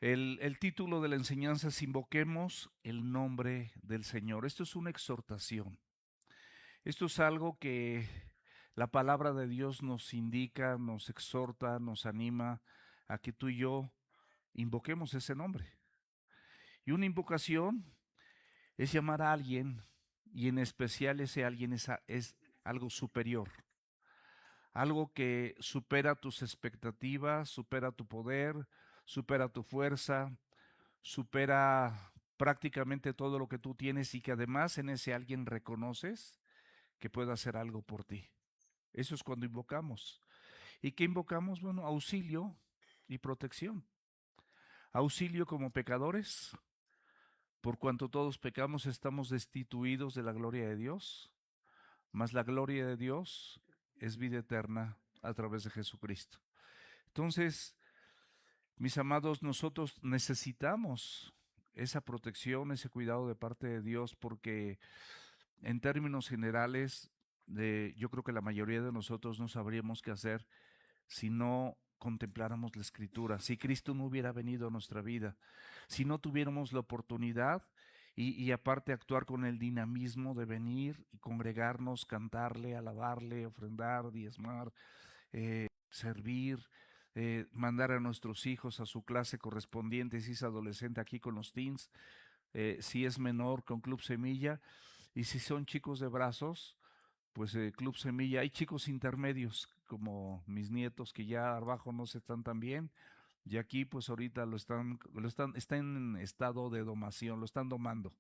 El título de la enseñanza es Invoquemos el nombre del Señor. Esto es una exhortación. Esto es algo que la palabra de Dios nos indica, nos exhorta, nos anima a que tú y yo invoquemos ese nombre. Y una invocación es llamar a alguien, y en especial ese alguien es algo superior, algo que supera tus expectativas, supera tu poder, supera tu fuerza, supera prácticamente todo lo que tú tienes y que además en ese alguien reconoces que puede hacer algo por ti. Eso es cuando invocamos. ¿Y qué invocamos? Bueno, auxilio y protección. Auxilio como pecadores, por cuanto todos pecamos estamos destituidos de la gloria de Dios, mas la gloria de Dios es vida eterna a través de Jesucristo. Entonces, mis amados, nosotros necesitamos esa protección, ese cuidado de parte de Dios, porque en términos generales, yo creo que la mayoría de nosotros no sabríamos qué hacer si no contempláramos la Escritura, si Cristo no hubiera venido a nuestra vida, si no tuviéramos la oportunidad y aparte actuar con el dinamismo de venir y congregarnos, cantarle, alabarle, ofrendar, diezmar, servir, mandar a nuestros hijos a su clase correspondiente, si es adolescente aquí con los teens, si es menor con Club Semilla, y si son chicos de brazos, pues Club Semilla. Hay chicos intermedios como mis nietos que ya abajo no se están tan bien, y aquí pues ahorita está en estado de domación, lo están domando,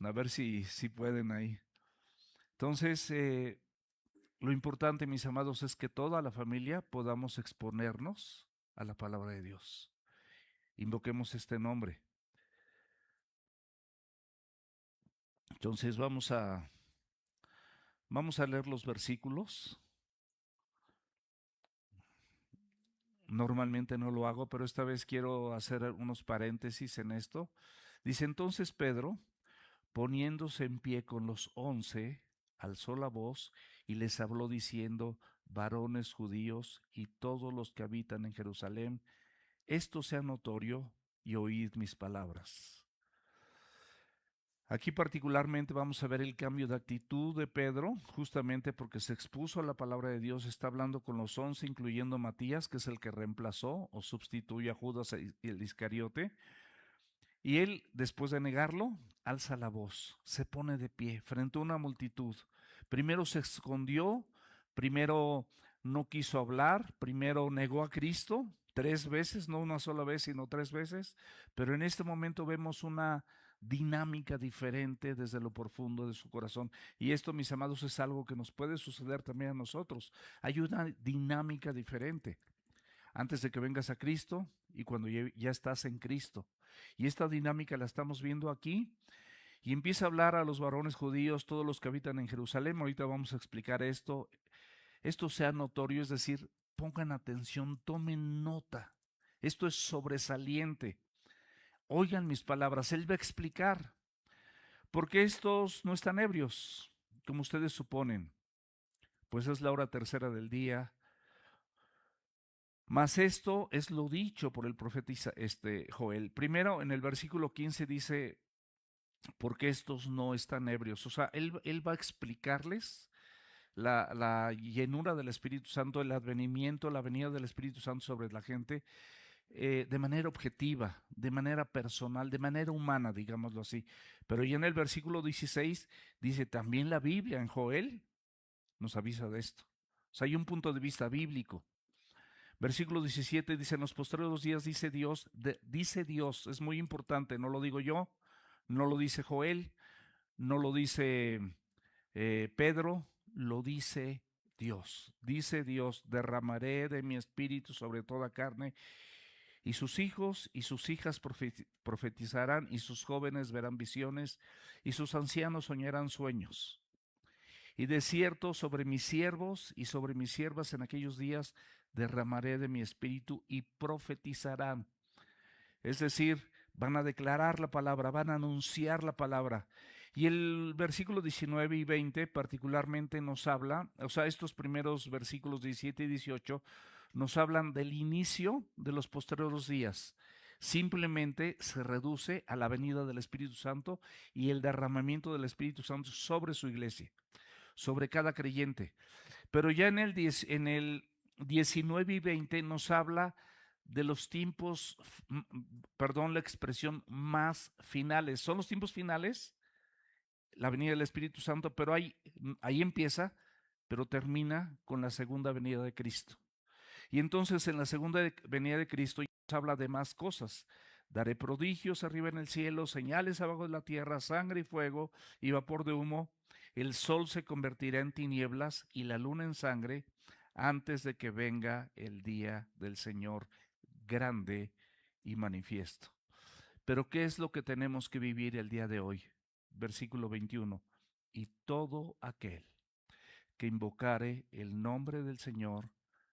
a ver si pueden ahí. Entonces, lo importante, mis amados, es que toda la familia podamos exponernos a la palabra de Dios. Invoquemos este nombre. Entonces vamos a leer los versículos. Normalmente no lo hago, pero esta vez quiero hacer unos paréntesis en esto. Dice entonces Pedro, poniéndose en pie con los 11, alzó la voz y les habló diciendo, varones judíos y todos los que habitan en Jerusalén, esto sea notorio y oíd mis palabras. Aquí particularmente vamos a ver el cambio de actitud de Pedro, justamente porque se expuso a la palabra de Dios, está hablando con los 11, incluyendo Matías, que es el que reemplazó o sustituye a Judas y el Iscariote, y él, después de negarlo, alza la voz, se pone de pie frente a una multitud. Primero se escondió, primero no quiso hablar, primero negó a Cristo 3 veces, no una sola vez, sino 3 veces, pero en este momento vemos una dinámica diferente desde lo profundo de su corazón. Y esto, mis amados, es algo que nos puede suceder también a nosotros. Hay una dinámica diferente antes de que vengas a Cristo y cuando ya estás en Cristo. Y esta dinámica la estamos viendo aquí y empieza a hablar a los varones judíos, todos los que habitan en Jerusalén. Ahorita vamos a explicar esto. Esto sea notorio, es decir, pongan atención, tomen nota. Esto es sobresaliente. Oigan mis palabras, él va a explicar. ¿Por qué estos no están ebrios, como ustedes suponen? Pues es la hora tercera del día. Mas esto es lo dicho por el profeta Joel. Primero, en el versículo 15 dice, porque estos no están ebrios. O sea, él va a explicarles la llenura del Espíritu Santo, el advenimiento, la venida del Espíritu Santo sobre la gente, de manera objetiva, de manera personal, de manera humana, digámoslo así. Pero ya en el versículo 16 dice, también la Biblia en Joel nos avisa de esto. O sea, hay un punto de vista bíblico. Versículo 17 dice, en los postreros días dice Dios, es muy importante, no lo digo yo, no lo dice Joel, no lo dice Pedro, lo dice Dios. Dice Dios, derramaré de mi espíritu sobre toda carne, y sus hijos y sus hijas profetizarán, y sus jóvenes verán visiones, y sus ancianos soñarán sueños. Y de cierto sobre mis siervos y sobre mis siervas en aquellos días derramaré de mi espíritu y profetizarán. Es decir, van a declarar la palabra, van a anunciar la palabra. Y el versículo 19 y 20 particularmente nos habla, o sea, estos primeros versículos 17 y 18 nos hablan del inicio de los posteriores días. Simplemente se reduce a la venida del Espíritu Santo y el derramamiento del Espíritu Santo sobre su iglesia, sobre cada creyente. Pero ya en el 19 y 20 nos habla de los tiempos, perdón la expresión, más finales. Son los tiempos finales, la venida del Espíritu Santo, pero ahí empieza, pero termina con la segunda venida de Cristo. Y entonces en la segunda venida de Cristo nos habla de más cosas. Daré prodigios arriba en el cielo, señales abajo de la tierra, sangre y fuego y vapor de humo. El sol se convertirá en tinieblas y la luna en sangre antes de que venga el día del Señor grande y manifiesto. Pero ¿qué es lo que tenemos que vivir el día de hoy? Versículo 21. Y todo aquel que invocare el nombre del Señor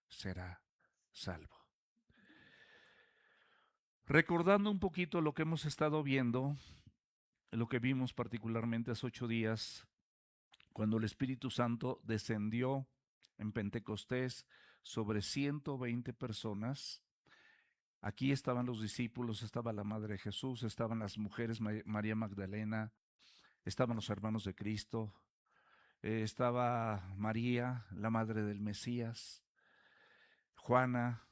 será salvo. Recordando un poquito lo que hemos estado viendo, lo que vimos particularmente hace 8 días, cuando el Espíritu Santo descendió en Pentecostés sobre 120 personas. Aquí estaban los discípulos, estaba la Madre de Jesús, estaban las mujeres, María Magdalena, estaban los hermanos de Cristo, estaba María, la Madre del Mesías, Juana,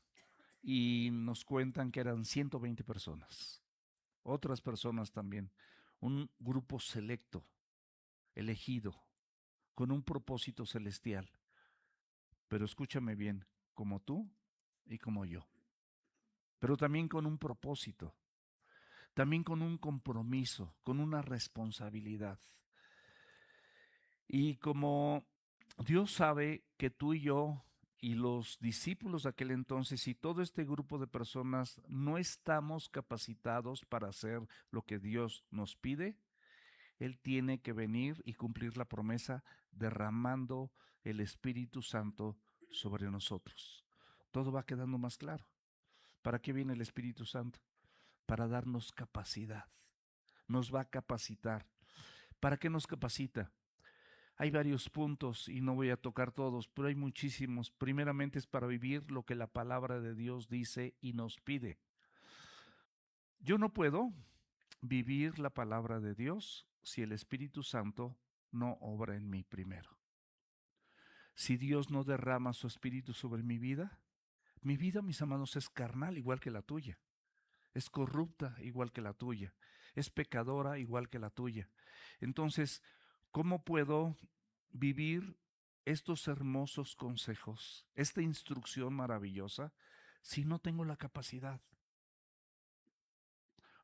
y nos cuentan que eran 120 personas. Otras personas también, un grupo selecto, elegido, con un propósito celestial. Pero escúchame bien, como tú y como yo. Pero también con un propósito, también con un compromiso, con una responsabilidad. Y como Dios sabe que tú y yo y los discípulos de aquel entonces y todo este grupo de personas no estamos capacitados para hacer lo que Dios nos pide, Él tiene que venir y cumplir la promesa derramando el Espíritu Santo sobre nosotros. Todo va quedando más claro. ¿Para qué viene el Espíritu Santo? Para darnos capacidad. Nos va a capacitar. ¿Para qué nos capacita? Hay varios puntos y no voy a tocar todos, pero hay muchísimos. Primeramente es para vivir lo que la palabra de Dios dice y nos pide. Yo no puedo vivir la palabra de Dios si el Espíritu Santo no obra en mí primero. Si Dios no derrama su Espíritu sobre mi vida, mis amados, es carnal igual que la tuya. Es corrupta igual que la tuya. Es pecadora igual que la tuya. Entonces, ¿cómo puedo vivir estos hermosos consejos, esta instrucción maravillosa, si no tengo la capacidad?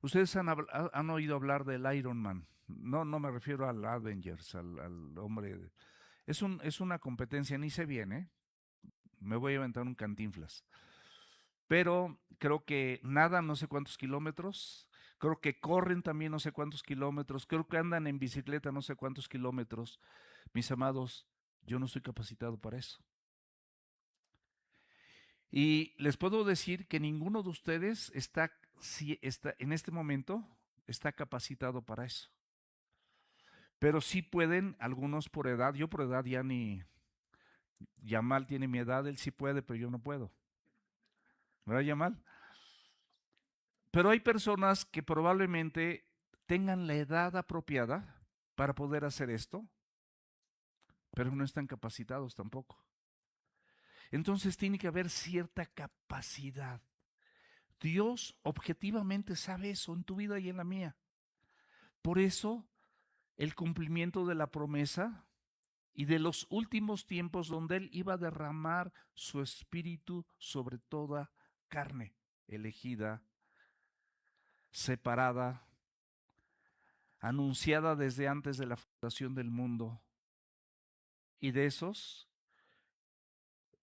Ustedes han oído hablar del Iron Man. No, no me refiero al Avengers, al hombre. Es una competencia, ni sé bien, ¿eh? Me voy a aventar un Cantinflas. Pero creo que nadan no sé cuántos kilómetros, creo que corren también no sé cuántos kilómetros, creo que andan en bicicleta no sé cuántos kilómetros. Mis amados, yo no estoy capacitado para eso. Y les puedo decir que ninguno de ustedes está en este momento está capacitado para eso. Pero sí pueden, algunos por edad, yo por edad ya ni, Yamal tiene mi edad, él sí puede, pero yo no puedo. ¿Verdad, Yamal? Pero hay personas que probablemente tengan la edad apropiada para poder hacer esto, pero no están capacitados tampoco. Entonces tiene que haber cierta capacidad. Dios objetivamente sabe eso en tu vida y en la mía. Por eso el cumplimiento de la promesa y de los últimos tiempos donde Él iba a derramar su espíritu sobre toda carne, elegida, separada, anunciada desde antes de la fundación del mundo. Y de esos,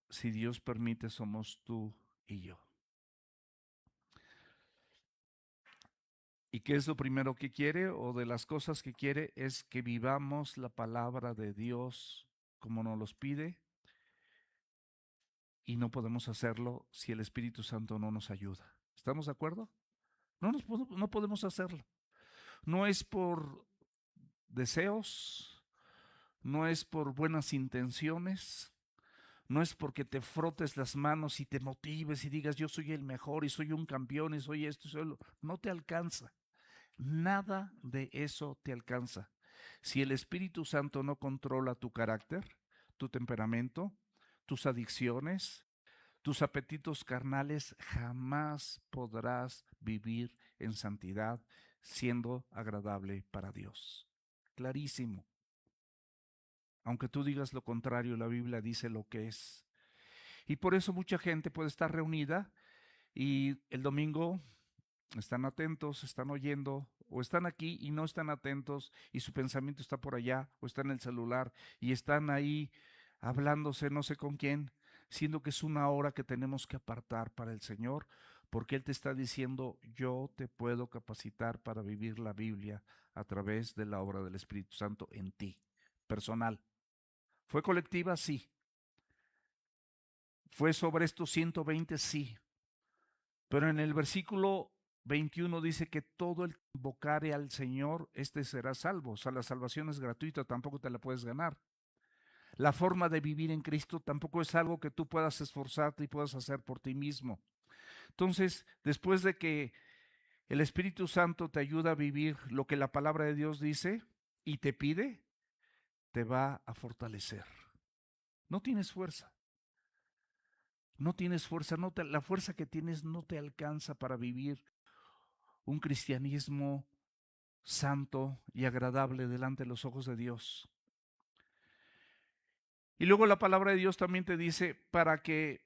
si Dios permite, somos tú y yo. ¿Y qué es lo primero que quiere? O de las cosas que quiere es que vivamos la palabra de Dios como nos los pide. Y no podemos hacerlo si el Espíritu Santo no nos ayuda. ¿Estamos de acuerdo? No podemos hacerlo. No es por deseos, no es por buenas intenciones, no es porque te frotes las manos y te motives y digas yo soy el mejor y soy un campeón y soy esto y soy lo. No te alcanza. Nada de eso te alcanza. Si el Espíritu Santo no controla tu carácter, tu temperamento, tus adicciones, tus apetitos carnales, jamás podrás vivir en santidad siendo agradable para Dios. Clarísimo. Aunque tú digas lo contrario, la Biblia dice lo que es. Y por eso mucha gente puede estar reunida y el domingo están atentos, están oyendo, o están aquí y no están atentos y su pensamiento está por allá, o está en el celular y están ahí hablándose no sé con quién, siendo que es una hora que tenemos que apartar para el Señor, porque Él te está diciendo, yo te puedo capacitar para vivir la Biblia a través de la obra del Espíritu Santo en ti, personal. ¿Fue colectiva? Sí. ¿Fue sobre estos 120? Sí. Pero en el versículo 21 dice que todo el que invocare al Señor, este será salvo. O sea, la salvación es gratuita, tampoco te la puedes ganar. La forma de vivir en Cristo tampoco es algo que tú puedas esforzarte y puedas hacer por ti mismo. Entonces, después de que el Espíritu Santo te ayuda a vivir lo que la palabra de Dios dice y te pide, te va a fortalecer. No tienes fuerza. No tienes fuerza, la fuerza que tienes no te alcanza para vivir un cristianismo santo y agradable delante de los ojos de Dios. Y luego la palabra de Dios también te dice para que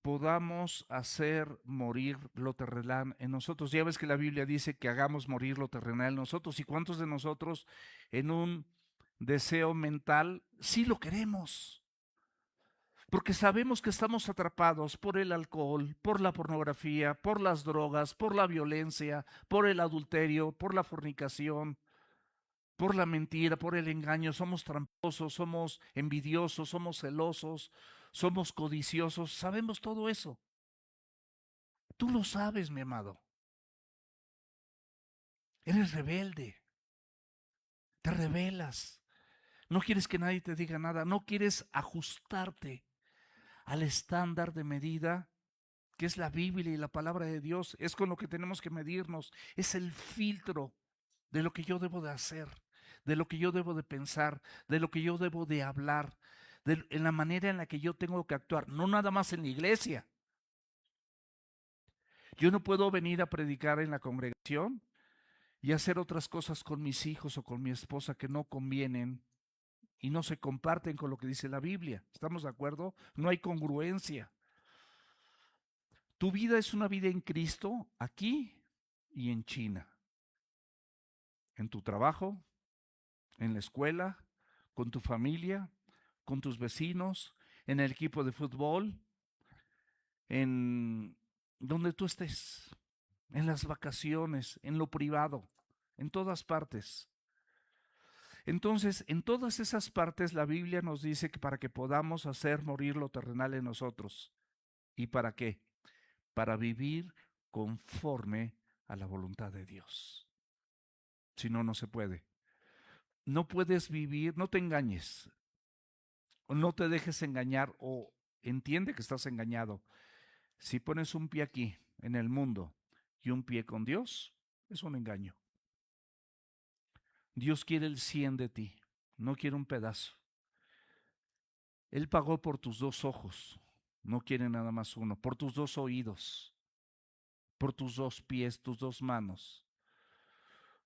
podamos hacer morir lo terrenal en nosotros. Ya ves que la Biblia dice que hagamos morir lo terrenal en nosotros. ¿Y cuántos de nosotros en un deseo mental sí lo queremos? Porque sabemos que estamos atrapados por el alcohol, por la pornografía, por las drogas, por la violencia, por el adulterio, por la fornicación, por la mentira, por el engaño. Somos tramposos, somos envidiosos, somos celosos, somos codiciosos. Sabemos todo eso. Tú lo sabes, mi amado. Eres rebelde, te rebelas. No quieres que nadie te diga nada, no quieres ajustarte al estándar de medida que es la Biblia y la palabra de Dios. Es con lo que tenemos que medirnos. Es el filtro de lo que yo debo de hacer, de lo que yo debo de pensar, de lo que yo debo de hablar, en la manera en la que yo tengo que actuar, no nada más en la iglesia. Yo no puedo venir a predicar en la congregación y hacer otras cosas con mis hijos o con mi esposa que no convienen y no se comparten con lo que dice la Biblia. ¿Estamos de acuerdo? No hay congruencia. Tu vida es una vida en Cristo aquí y en China, en tu trabajo, en la escuela, con tu familia, con tus vecinos, en el equipo de fútbol, en donde tú estés, en las vacaciones, en lo privado, en todas partes. Entonces, en todas esas partes la Biblia nos dice que para que podamos hacer morir lo terrenal en nosotros. ¿Y para qué? Para vivir conforme a la voluntad de Dios. Si no, no se puede. No puedes vivir, no te engañes, no te dejes engañar o entiende que estás engañado. Si pones un pie aquí en el mundo y un pie con Dios, es un engaño. Dios quiere el 100 de ti, no quiere un pedazo. Él pagó por tus dos ojos, no quiere nada más uno, por tus dos oídos, por tus dos pies, tus dos manos.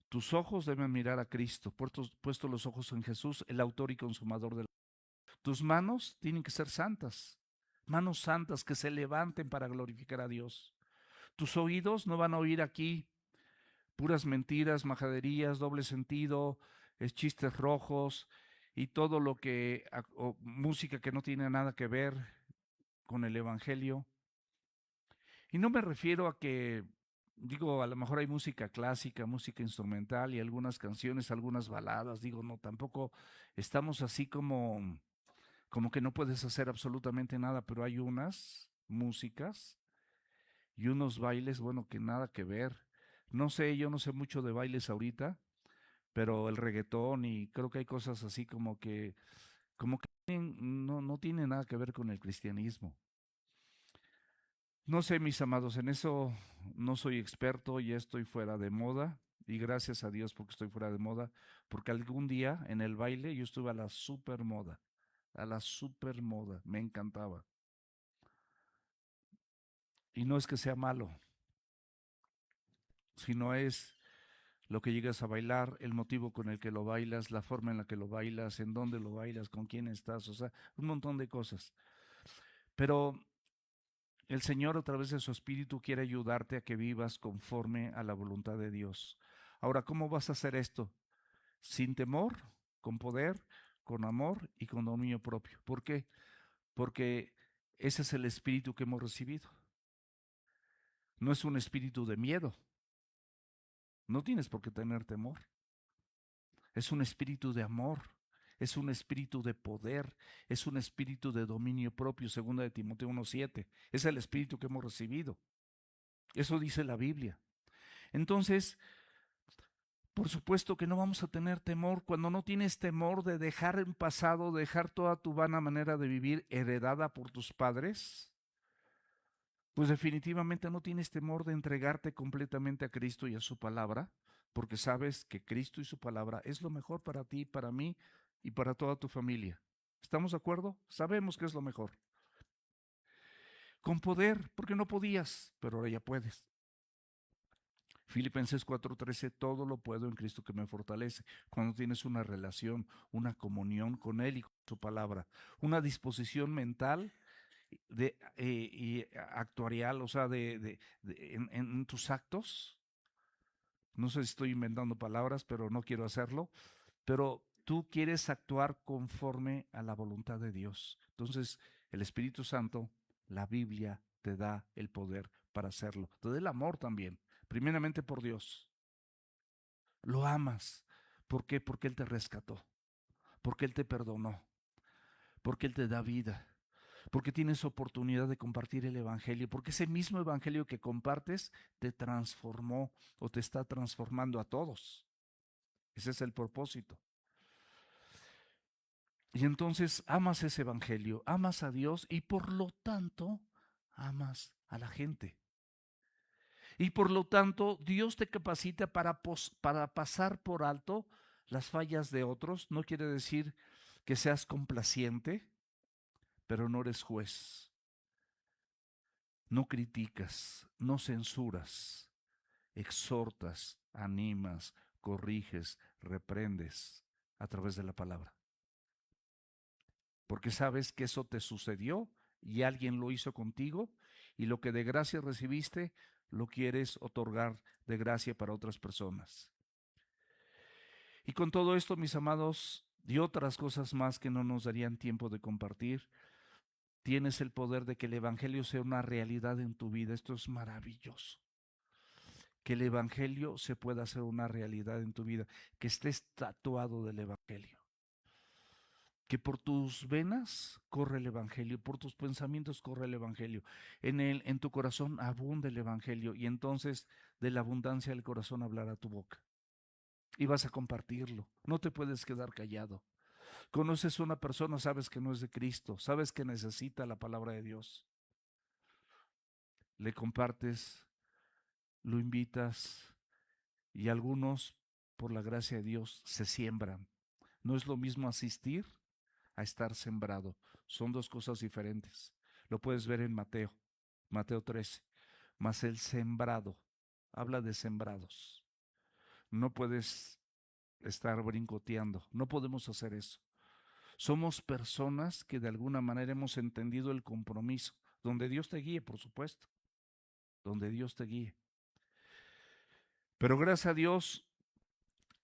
Tus ojos deben mirar a Cristo, puesto los ojos en Jesús, el autor y consumador de la. Tus manos tienen que ser santas, manos santas que se levanten para glorificar a Dios. Tus oídos no van a oír aquí puras mentiras, majaderías, doble sentido, chistes rojos y todo lo que, o música que no tiene nada que ver con el Evangelio. Y no me refiero a que, digo, a lo mejor hay música clásica, música instrumental y algunas canciones, algunas baladas, digo, no, tampoco estamos así como que no puedes hacer absolutamente nada, pero hay unas músicas y unos bailes, bueno, que nada que ver. No sé, yo no sé mucho de bailes ahorita, pero el reggaetón y creo que hay cosas así como que no tiene nada que ver con el cristianismo. No sé, mis amados, en eso no soy experto, ya estoy fuera de moda y gracias a Dios porque estoy fuera de moda, porque algún día en el baile yo estuve a la super moda, me encantaba. Y no es que sea malo, sino es lo que llegas a bailar, el motivo con el que lo bailas, la forma en la que lo bailas, en dónde lo bailas, con quién estás, o sea, un montón de cosas. Pero el Señor a través de su Espíritu quiere ayudarte a que vivas conforme a la voluntad de Dios. Ahora, ¿cómo vas a hacer esto? Sin temor, con poder, con amor y con dominio propio. ¿Por qué? Porque ese es el espíritu que hemos recibido. No es un espíritu de miedo. No tienes por qué tener temor. Es un espíritu de amor. Es un espíritu de poder. Es un espíritu de dominio propio, segunda de Timoteo 1:7. Es el espíritu que hemos recibido. Eso dice la Biblia. Entonces, por supuesto que no vamos a tener temor cuando no tienes temor de dejar en pasado, dejar toda tu vana manera de vivir heredada por tus padres. Pues definitivamente no tienes temor de entregarte completamente a Cristo y a su palabra, porque sabes que Cristo y su palabra es lo mejor para ti, para mí y para toda tu familia. ¿Estamos de acuerdo? Sabemos que es lo mejor. Con poder, porque no podías, pero ahora ya puedes. Filipenses 4:13, todo lo puedo en Cristo que me fortalece. Cuando tienes una relación, una comunión con Él y con su palabra, una disposición mental y actuarial, o sea, en tus actos. No sé si estoy inventando palabras, pero no quiero hacerlo. Pero tú quieres actuar conforme a la voluntad de Dios. Entonces, el Espíritu Santo, la Biblia, te da el poder para hacerlo. Te da el amor también, primeramente por Dios. Lo amas. ¿Por qué? Porque Él te rescató, porque Él te perdonó, porque Él te da vida, porque tienes oportunidad de compartir el Evangelio, porque ese mismo Evangelio que compartes te transformó o te está transformando a todos. Ese es el propósito. Y entonces amas ese Evangelio, amas a Dios y por lo tanto amas a la gente. Y por lo tanto Dios te capacita para pasar por alto las fallas de otros. No quiere decir que seas complaciente, pero no eres juez. No criticas, no censuras, exhortas, animas, corriges, reprendes a través de la palabra. Porque sabes que eso te sucedió y alguien lo hizo contigo y lo que de gracia recibiste lo quieres otorgar de gracia para otras personas. Y con todo esto, mis amados, y otras cosas más que no nos darían tiempo de compartir, tienes el poder de que el Evangelio sea una realidad en tu vida. Esto es maravilloso. Que el Evangelio se pueda hacer una realidad en tu vida, que estés tatuado del Evangelio. Que por tus venas corre el Evangelio, por tus pensamientos corre el Evangelio, en tu corazón abunda el Evangelio y entonces de la abundancia del corazón hablará tu boca y vas a compartirlo, no te puedes quedar callado. Conoces a una persona, sabes que no es de Cristo, sabes que necesita la palabra de Dios, le compartes, lo invitas y algunos, por la gracia de Dios, se siembran. No es lo mismo asistir a estar sembrado. Son dos cosas diferentes. Lo puedes ver en Mateo 13. Mas el sembrado, habla de sembrados. No puedes estar brincoteando, no podemos hacer eso. Somos personas que de alguna manera hemos entendido el compromiso, donde Dios te guíe, por supuesto, donde Dios te guíe. Pero gracias a Dios,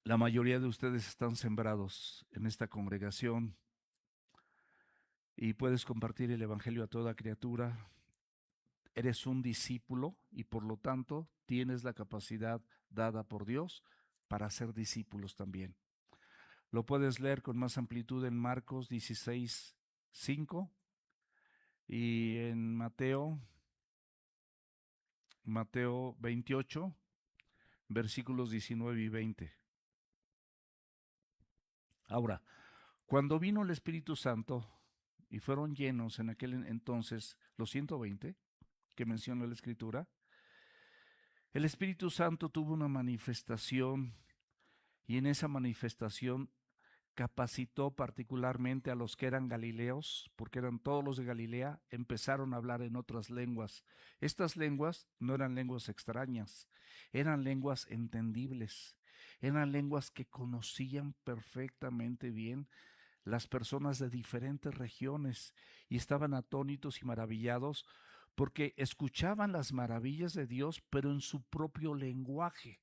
la mayoría de ustedes están sembrados en esta congregación y puedes compartir el Evangelio a toda criatura. Eres un discípulo y por lo tanto tienes la capacidad dada por Dios para ser discípulos también. Lo puedes leer con más amplitud en Marcos 16:5 y en Mateo 28, versículos 19 y 20. Ahora, Cuando vino el Espíritu Santo y fueron llenos en aquel entonces los 120 que menciona la Escritura, el Espíritu Santo tuvo una manifestación y en esa manifestación capacitó particularmente a los que eran galileos, porque eran todos los de Galilea, empezaron a hablar en otras lenguas. Estas lenguas no eran lenguas extrañas, eran lenguas entendibles, eran lenguas que conocían perfectamente bien las personas de diferentes regiones y estaban atónitos y maravillados porque escuchaban las maravillas de Dios, pero en su propio lenguaje.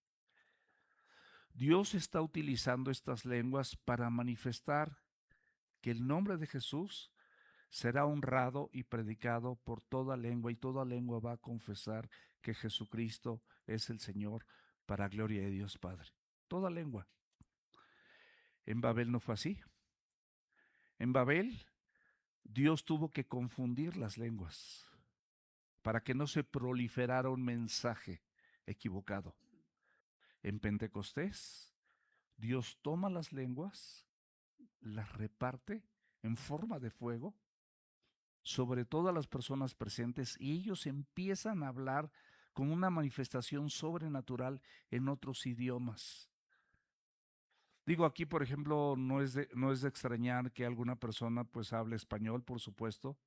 Dios está utilizando estas lenguas para manifestar que el nombre de Jesús será honrado y predicado por toda lengua y toda lengua va a confesar que Jesucristo es el Señor para gloria de Dios Padre. Toda lengua. En Babel no fue así. En Babel Dios tuvo que confundir las lenguas para que no se proliferara un mensaje equivocado. En Pentecostés, Dios toma las lenguas, las reparte en forma de fuego sobre todas las personas presentes y ellos empiezan a hablar con una manifestación sobrenatural en otros idiomas. Digo, aquí, por ejemplo, no es de extrañar que alguna persona pues hable español, por supuesto,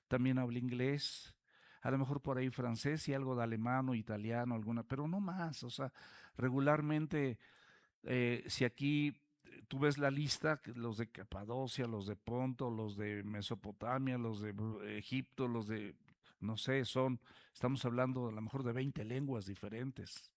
también habla inglés, a lo mejor por ahí francés y algo de alemán o italiano, alguna, pero no más. O sea, regularmente, si aquí tú ves la lista, los de Capadocia, los de Ponto, los de Mesopotamia, los de Egipto, los de, no sé, estamos hablando a lo mejor de 20 lenguas diferentes.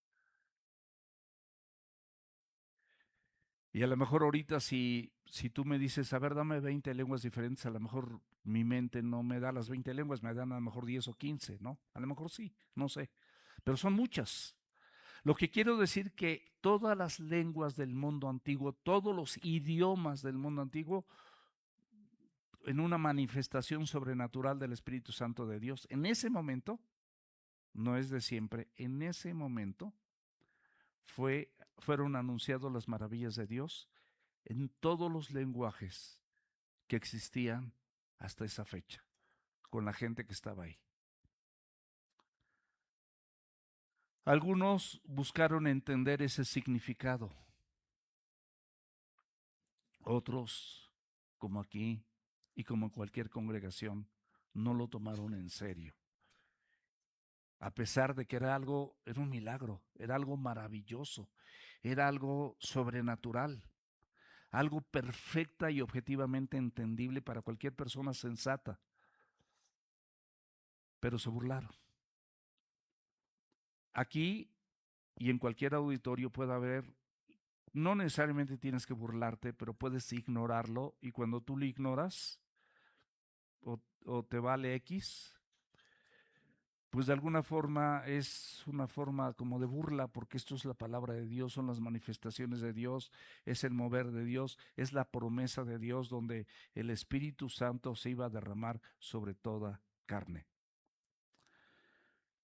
Y a lo mejor ahorita si tú me dices, a ver, dame 20 lenguas diferentes, a lo mejor mi mente no me da las 20 lenguas, me dan a lo mejor 10 o 15, ¿no? A lo mejor sí, no sé. Pero son muchas. Lo que quiero decir que todas las lenguas del mundo antiguo, todos los idiomas del mundo antiguo, en una manifestación sobrenatural del Espíritu Santo de Dios, en ese momento, no es de siempre, en ese momento fueron anunciadas las maravillas de Dios en todos los lenguajes que existían hasta esa fecha, con la gente que estaba ahí. Algunos buscaron entender ese significado, otros, como aquí y como cualquier congregación, no lo tomaron en serio. A pesar de que era un milagro, era algo maravilloso, era algo sobrenatural, algo perfecta y objetivamente entendible para cualquier persona sensata, pero se burlaron. Aquí y en cualquier auditorio puede haber, no necesariamente tienes que burlarte, pero puedes ignorarlo y cuando tú lo ignoras o te vale X, pues de alguna forma es una forma como de burla, porque esto es la palabra de Dios, son las manifestaciones de Dios, es el mover de Dios, es la promesa de Dios donde el Espíritu Santo se iba a derramar sobre toda carne.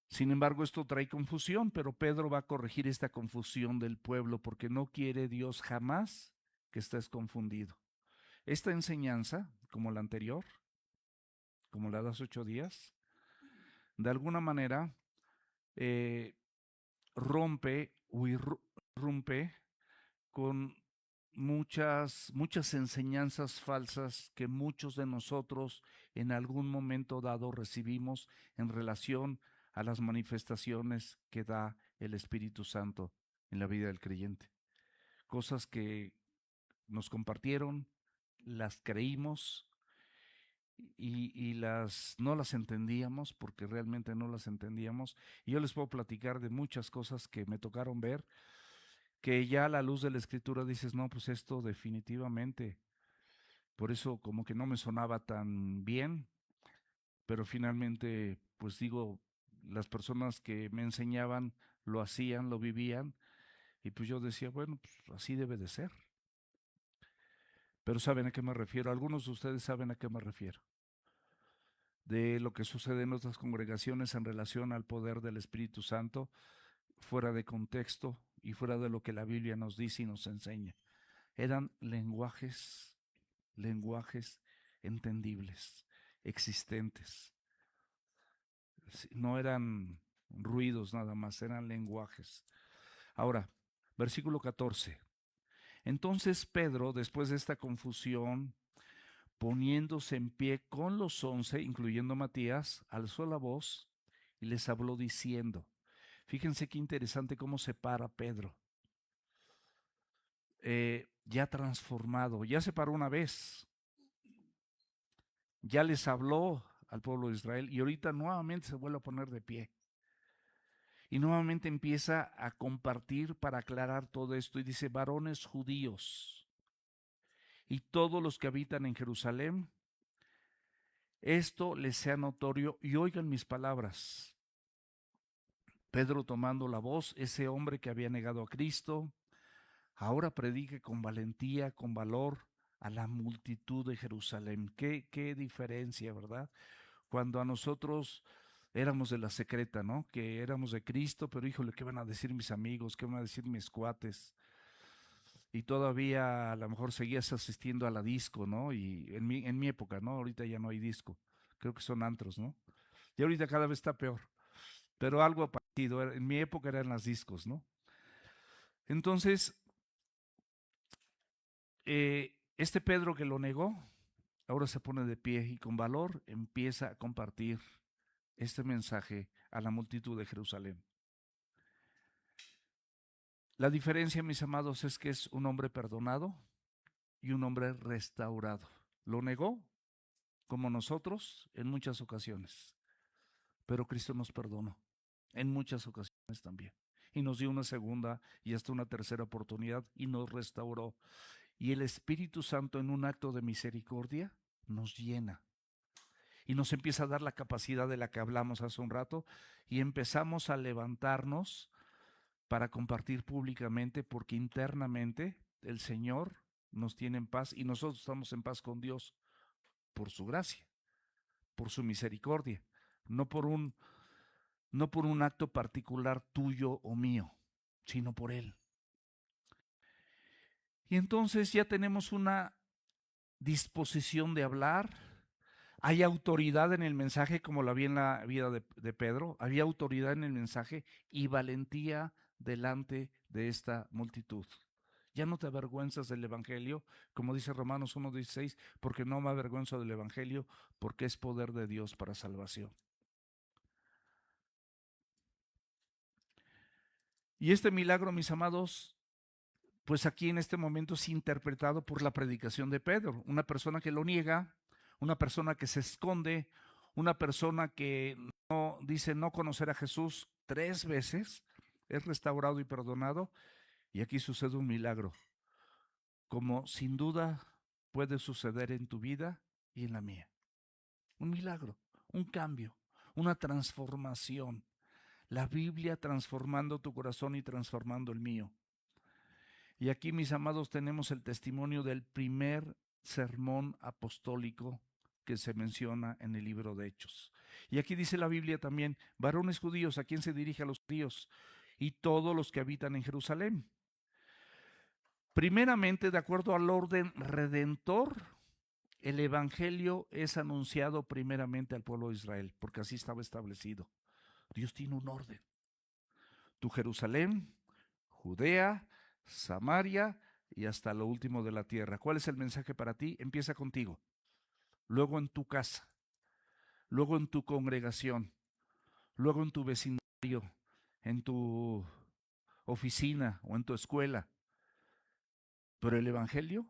Sin embargo, esto trae confusión, pero Pedro va a corregir esta confusión del pueblo porque no quiere Dios jamás que estés confundido. Esta enseñanza, como la anterior, como la de hace 8 días, de alguna manera rompe o irrumpe con muchas enseñanzas falsas que muchos de nosotros en algún momento dado recibimos en relación a las manifestaciones que da el Espíritu Santo en la vida del creyente. Cosas que nos compartieron, las creímos y no las entendíamos porque realmente no las entendíamos. Y yo les puedo platicar de muchas cosas que me tocaron ver, que ya a la luz de la escritura dices, no, pues esto definitivamente, por eso como que no me sonaba tan bien, pero finalmente, pues digo, las personas que me enseñaban lo hacían, lo vivían, y pues yo decía, bueno, pues así debe de ser. Pero ¿saben a qué me refiero? Algunos de ustedes saben a qué me refiero. De lo que sucede en nuestras congregaciones en relación al poder del Espíritu Santo, fuera de contexto y fuera de lo que la Biblia nos dice y nos enseña. Eran lenguajes lenguajes entendibles, existentes. No eran ruidos nada más, eran lenguajes. Ahora, versículo 14. Entonces Pedro, después de esta confusión, poniéndose en pie con los 11, incluyendo Matías, alzó la voz y les habló diciendo, fíjense qué interesante cómo se para Pedro, ya transformado, ya se paró una vez, ya les habló al pueblo de Israel y ahorita nuevamente se vuelve a poner de pie. Y nuevamente empieza a compartir para aclarar todo esto y dice, varones judíos y todos los que habitan en Jerusalén, esto les sea notorio y oigan mis palabras. Pedro tomando la voz, ese hombre que había negado a Cristo, ahora predique con valentía, con valor a la multitud de Jerusalén. Qué diferencia, ¿verdad? Cuando a nosotros éramos de la secreta, ¿no? Que éramos de Cristo, pero híjole, ¿qué van a decir mis amigos? ¿Qué van a decir mis cuates? Y todavía a lo mejor seguías asistiendo a la disco, ¿no? Y en mi época, ¿no? Ahorita ya no hay disco. Creo que son antros, ¿no? Y ahorita cada vez está peor. Pero algo parecido. En mi época eran las discos, ¿no? Entonces, este Pedro que lo negó, ahora se pone de pie y con valor empieza a compartir este mensaje a la multitud de Jerusalén. La diferencia, mis amados, es que es un hombre perdonado y un hombre restaurado. Lo negó, como nosotros, en muchas ocasiones, pero Cristo nos perdonó en muchas ocasiones también. Y nos dio una segunda y hasta una tercera oportunidad y nos restauró. Y el Espíritu Santo, en un acto de misericordia, nos llena y nos empieza a dar la capacidad de la que hablamos hace un rato y empezamos a levantarnos para compartir públicamente porque internamente el Señor nos tiene en paz y nosotros estamos en paz con Dios por su gracia, por su misericordia, no por un, no por un acto particular tuyo o mío, sino por Él. Y entonces ya tenemos una disposición de hablar. Hay autoridad en el mensaje, como la vi en la vida de Pedro. Había autoridad en el mensaje y valentía delante de esta multitud. Ya no te avergüenzas del Evangelio, como dice Romanos 1:16, porque no me avergüenzo del Evangelio, porque es poder de Dios para salvación. Y este milagro, mis amados, pues aquí en este momento es interpretado por la predicación de Pedro, una persona que lo niega, una persona que se esconde, una persona que no dice no conocer a Jesús 3 veces, es restaurado y perdonado, y aquí sucede un milagro, como sin duda puede suceder en tu vida y en la mía. Un milagro, un cambio, una transformación. La Biblia transformando tu corazón y transformando el mío. Y aquí, mis amados, tenemos el testimonio del primer sermón apostólico que se menciona en el libro de Hechos. Y aquí dice la Biblia también, varones judíos, ¿a quién se dirige? A los judíos y todos los que habitan en Jerusalén. Primeramente, de acuerdo al orden redentor, el evangelio es anunciado primeramente al pueblo de Israel, porque así estaba establecido. Dios tiene un orden. Tu Jerusalén, Judea, Samaria y hasta lo último de la tierra. ¿Cuál es el mensaje para ti? Empieza contigo, luego en tu casa, luego en tu congregación, luego en tu vecindario, en tu oficina o en tu escuela. Pero el evangelio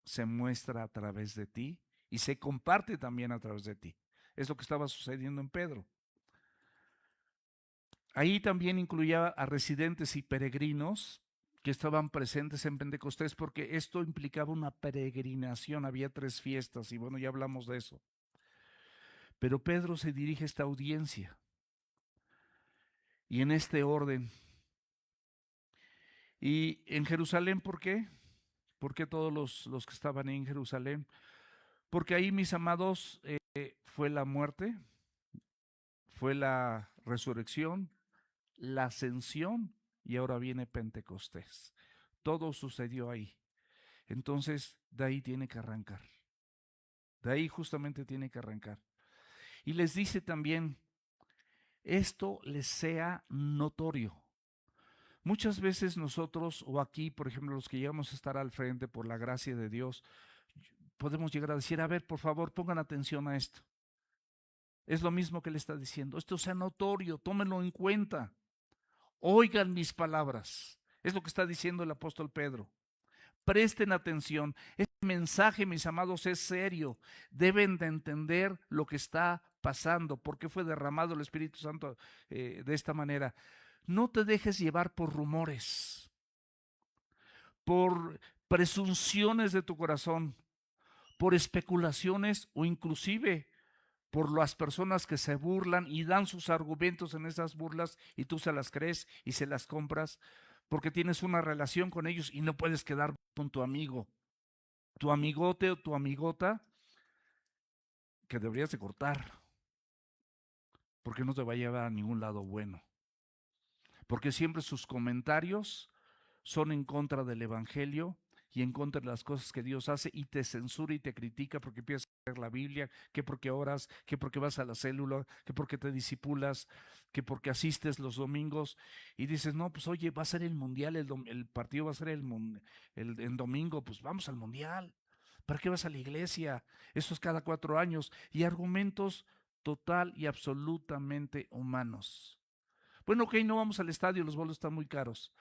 se muestra a través de ti y se comparte también a través de ti. Es lo que estaba sucediendo en Pedro. Ahí también incluía a residentes y peregrinos que estaban presentes en Pentecostés, porque esto implicaba una peregrinación, había 3 fiestas y bueno, ya hablamos de eso. Pero Pedro se dirige a esta audiencia y en este orden. Y en Jerusalén, ¿por qué? ¿Por qué todos los que estaban en Jerusalén? Porque ahí, mis amados, fue la muerte, fue la resurrección, la ascensión y ahora viene Pentecostés. Todo sucedió ahí. Entonces, de ahí tiene que arrancar. De ahí justamente tiene que arrancar. Y les dice también, esto les sea notorio. Muchas veces nosotros, o aquí, por ejemplo, los que llegamos a estar al frente por la gracia de Dios, podemos llegar a decir, a ver, por favor, pongan atención a esto. Es lo mismo que le está diciendo. Esto sea notorio, tómenlo en cuenta. Oigan mis palabras. Es lo que está diciendo el apóstol Pedro. Presten atención. Este mensaje, mis amados, es serio. Deben de entender lo que está pasando. ¿Por qué fue derramado el Espíritu Santo de esta manera? No te dejes llevar por rumores, por presunciones de tu corazón, por especulaciones o inclusive por las personas que se burlan y dan sus argumentos en esas burlas y tú se las crees y se las compras porque tienes una relación con ellos y no puedes quedar con tu amigo, tu amigote o tu amigota que deberías de cortar porque no te va a llevar a ningún lado bueno. Porque siempre sus comentarios son en contra del Evangelio y en contra de las cosas que Dios hace y te censura y te critica porque empiezas a leer la Biblia, que porque oras, que porque vas a la célula, que porque te disipulas, que porque asistes los domingos y dices, no, pues oye, va a ser el mundial, el partido va a ser el domingo, pues vamos al mundial. ¿Para qué vas a la iglesia? Eso es cada 4 años. Y argumentos total y absolutamente humanos. Bueno, ok, no vamos al estadio, los bolos están muy caros,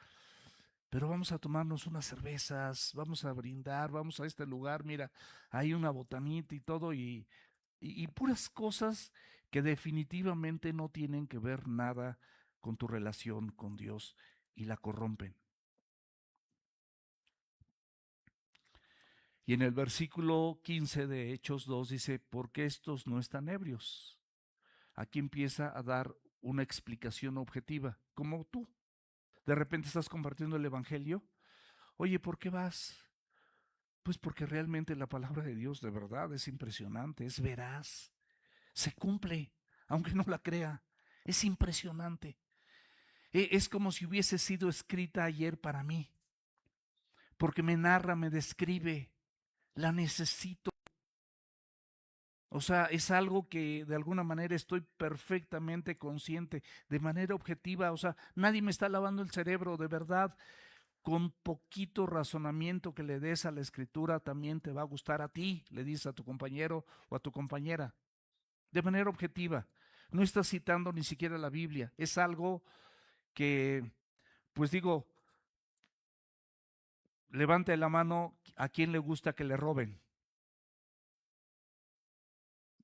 pero vamos a tomarnos unas cervezas, vamos a brindar, vamos a este lugar, mira, hay una botanita y todo, y puras cosas que definitivamente no tienen que ver nada con tu relación con Dios y la corrompen. Y en el versículo 15 de Hechos 2 dice, porque estos no están ebrios. Aquí empieza a dar una explicación objetiva, como tú. De repente estás compartiendo el Evangelio. Oye, ¿por qué vas? Pues porque realmente la palabra de Dios de verdad es impresionante, es veraz, se cumple, aunque no la crea. Es impresionante. Es como si hubiese sido escrita ayer para mí, porque me narra, me describe, la necesito. O sea, es algo que de alguna manera estoy perfectamente consciente, de manera objetiva. O sea, nadie me está lavando el cerebro, de verdad. Con poquito razonamiento que le des a la escritura, también te va a gustar a ti, le dices a tu compañero o a tu compañera, de manera objetiva. No estás citando ni siquiera la Biblia, es algo que, pues digo, levante la mano a quien le gusta que le roben.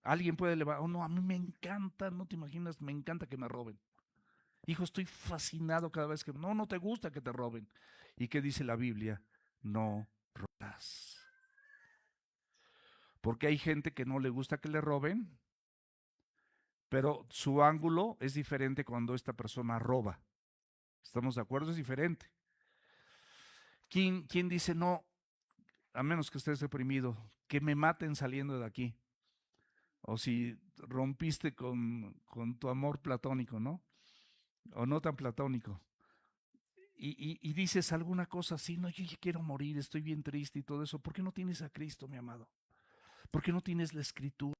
Alguien puede levantar, oh no, a mí me encanta, no te imaginas, me encanta que me roben. Hijo, estoy fascinado cada vez que, no, no te gusta que te roben. ¿Y qué dice la Biblia? No robarás. Porque hay gente que no le gusta que le roben, pero su ángulo es diferente cuando esta persona roba. ¿Estamos de acuerdo? Es diferente. ¿Quién dice no, a menos que estés deprimido, que me maten saliendo de aquí? O si rompiste con tu amor platónico, ¿no? O no tan platónico. Y dices alguna cosa así, no, yo ya quiero morir, estoy bien triste y todo eso. ¿Por qué no tienes a Cristo, mi amado? ¿Por qué no tienes la Escritura?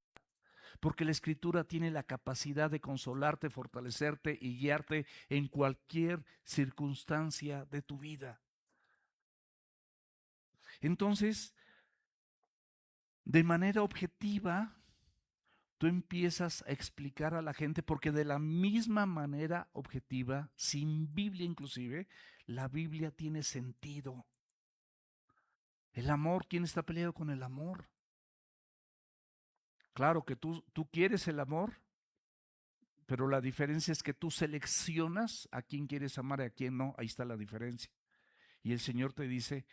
Porque la Escritura tiene la capacidad de consolarte, fortalecerte y guiarte en cualquier circunstancia de tu vida. Entonces, de manera objetiva, tú empiezas a explicar a la gente, porque de la misma manera objetiva, sin Biblia inclusive, la Biblia tiene sentido. El amor, ¿quién está peleado con el amor? Claro que tú quieres el amor, pero la diferencia es que tú seleccionas a quién quieres amar y a quién no. Ahí está la diferencia. Y el Señor te dice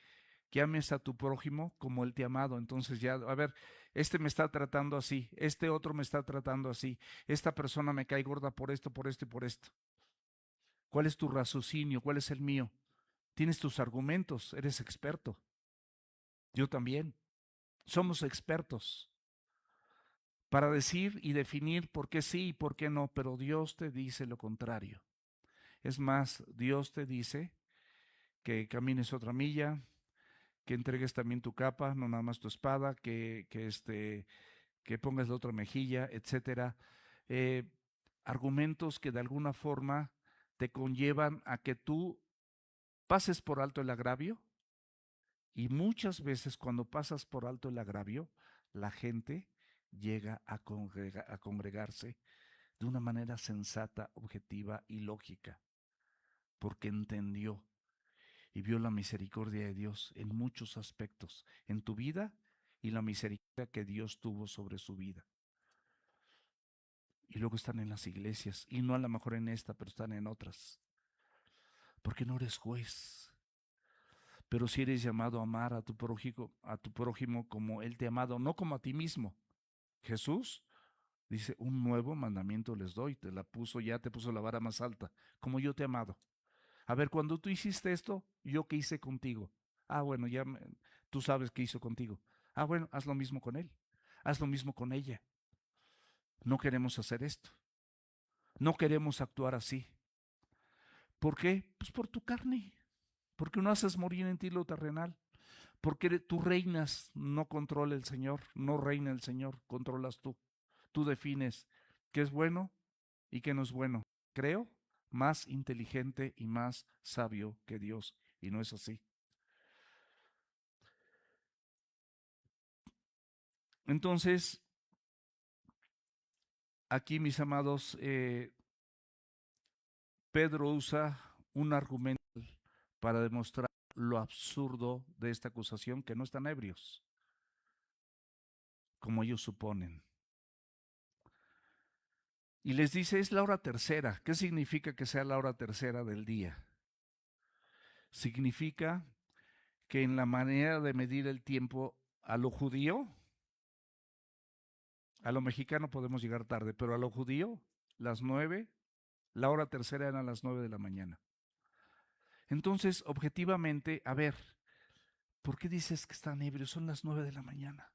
que ames a tu prójimo como Él te ha amado. Entonces ya, a ver, este me está tratando así, este otro me está tratando así, esta persona me cae gorda por esto, por esto y por esto. ¿Cuál es tu raciocinio? ¿Cuál es el mío? Tienes tus argumentos, eres experto. Yo también. Somos expertos para decir y definir por qué sí y por qué no, pero Dios te dice lo contrario. Es más, Dios te dice que camines otra milla, que entregues también tu capa, no nada más tu espada, que pongas la otra mejilla, etcétera. Eh, Argumentos que de alguna forma te conllevan a que tú pases por alto el agravio, y muchas veces cuando pasas por alto el agravio, la gente llega a congregarse de una manera sensata, objetiva y lógica, porque entendió y vio la misericordia de Dios en muchos aspectos, en tu vida y la misericordia que Dios tuvo sobre su vida. Y luego están en las iglesias, y no a lo mejor en esta, pero están en otras, porque no eres juez. Pero si eres llamado a amar a tu prójimo como Él te ha amado, no como a ti mismo. Jesús dice, un nuevo mandamiento les doy, te puso la vara más alta, como yo te he amado. A ver, cuando tú hiciste esto, ¿yo qué hice contigo? Ah, bueno, tú sabes qué hizo contigo. Ah, bueno, haz lo mismo con él, haz lo mismo con ella. No queremos hacer esto, no queremos actuar así. ¿Por qué? Pues por tu carne, porque no haces morir en ti lo terrenal, porque tú reinas, no controla el Señor, no reina el Señor, controlas tú. Tú defines qué es bueno y qué no es bueno. Creo más inteligente y más sabio que Dios, y no es así. Entonces, aquí, mis amados, Pedro usa un argumento para demostrar lo absurdo de esta acusación, que no están ebrios, como ellos suponen. Y les dice, es la hora tercera. ¿Qué significa que sea la hora tercera del día? Significa que en la manera de medir el tiempo a lo judío, a lo mexicano podemos llegar tarde, pero a lo judío, las 9, la hora tercera eran las 9 de la mañana. Entonces, objetivamente, a ver, ¿por qué dices que están ebrios? Son las 9 de la mañana.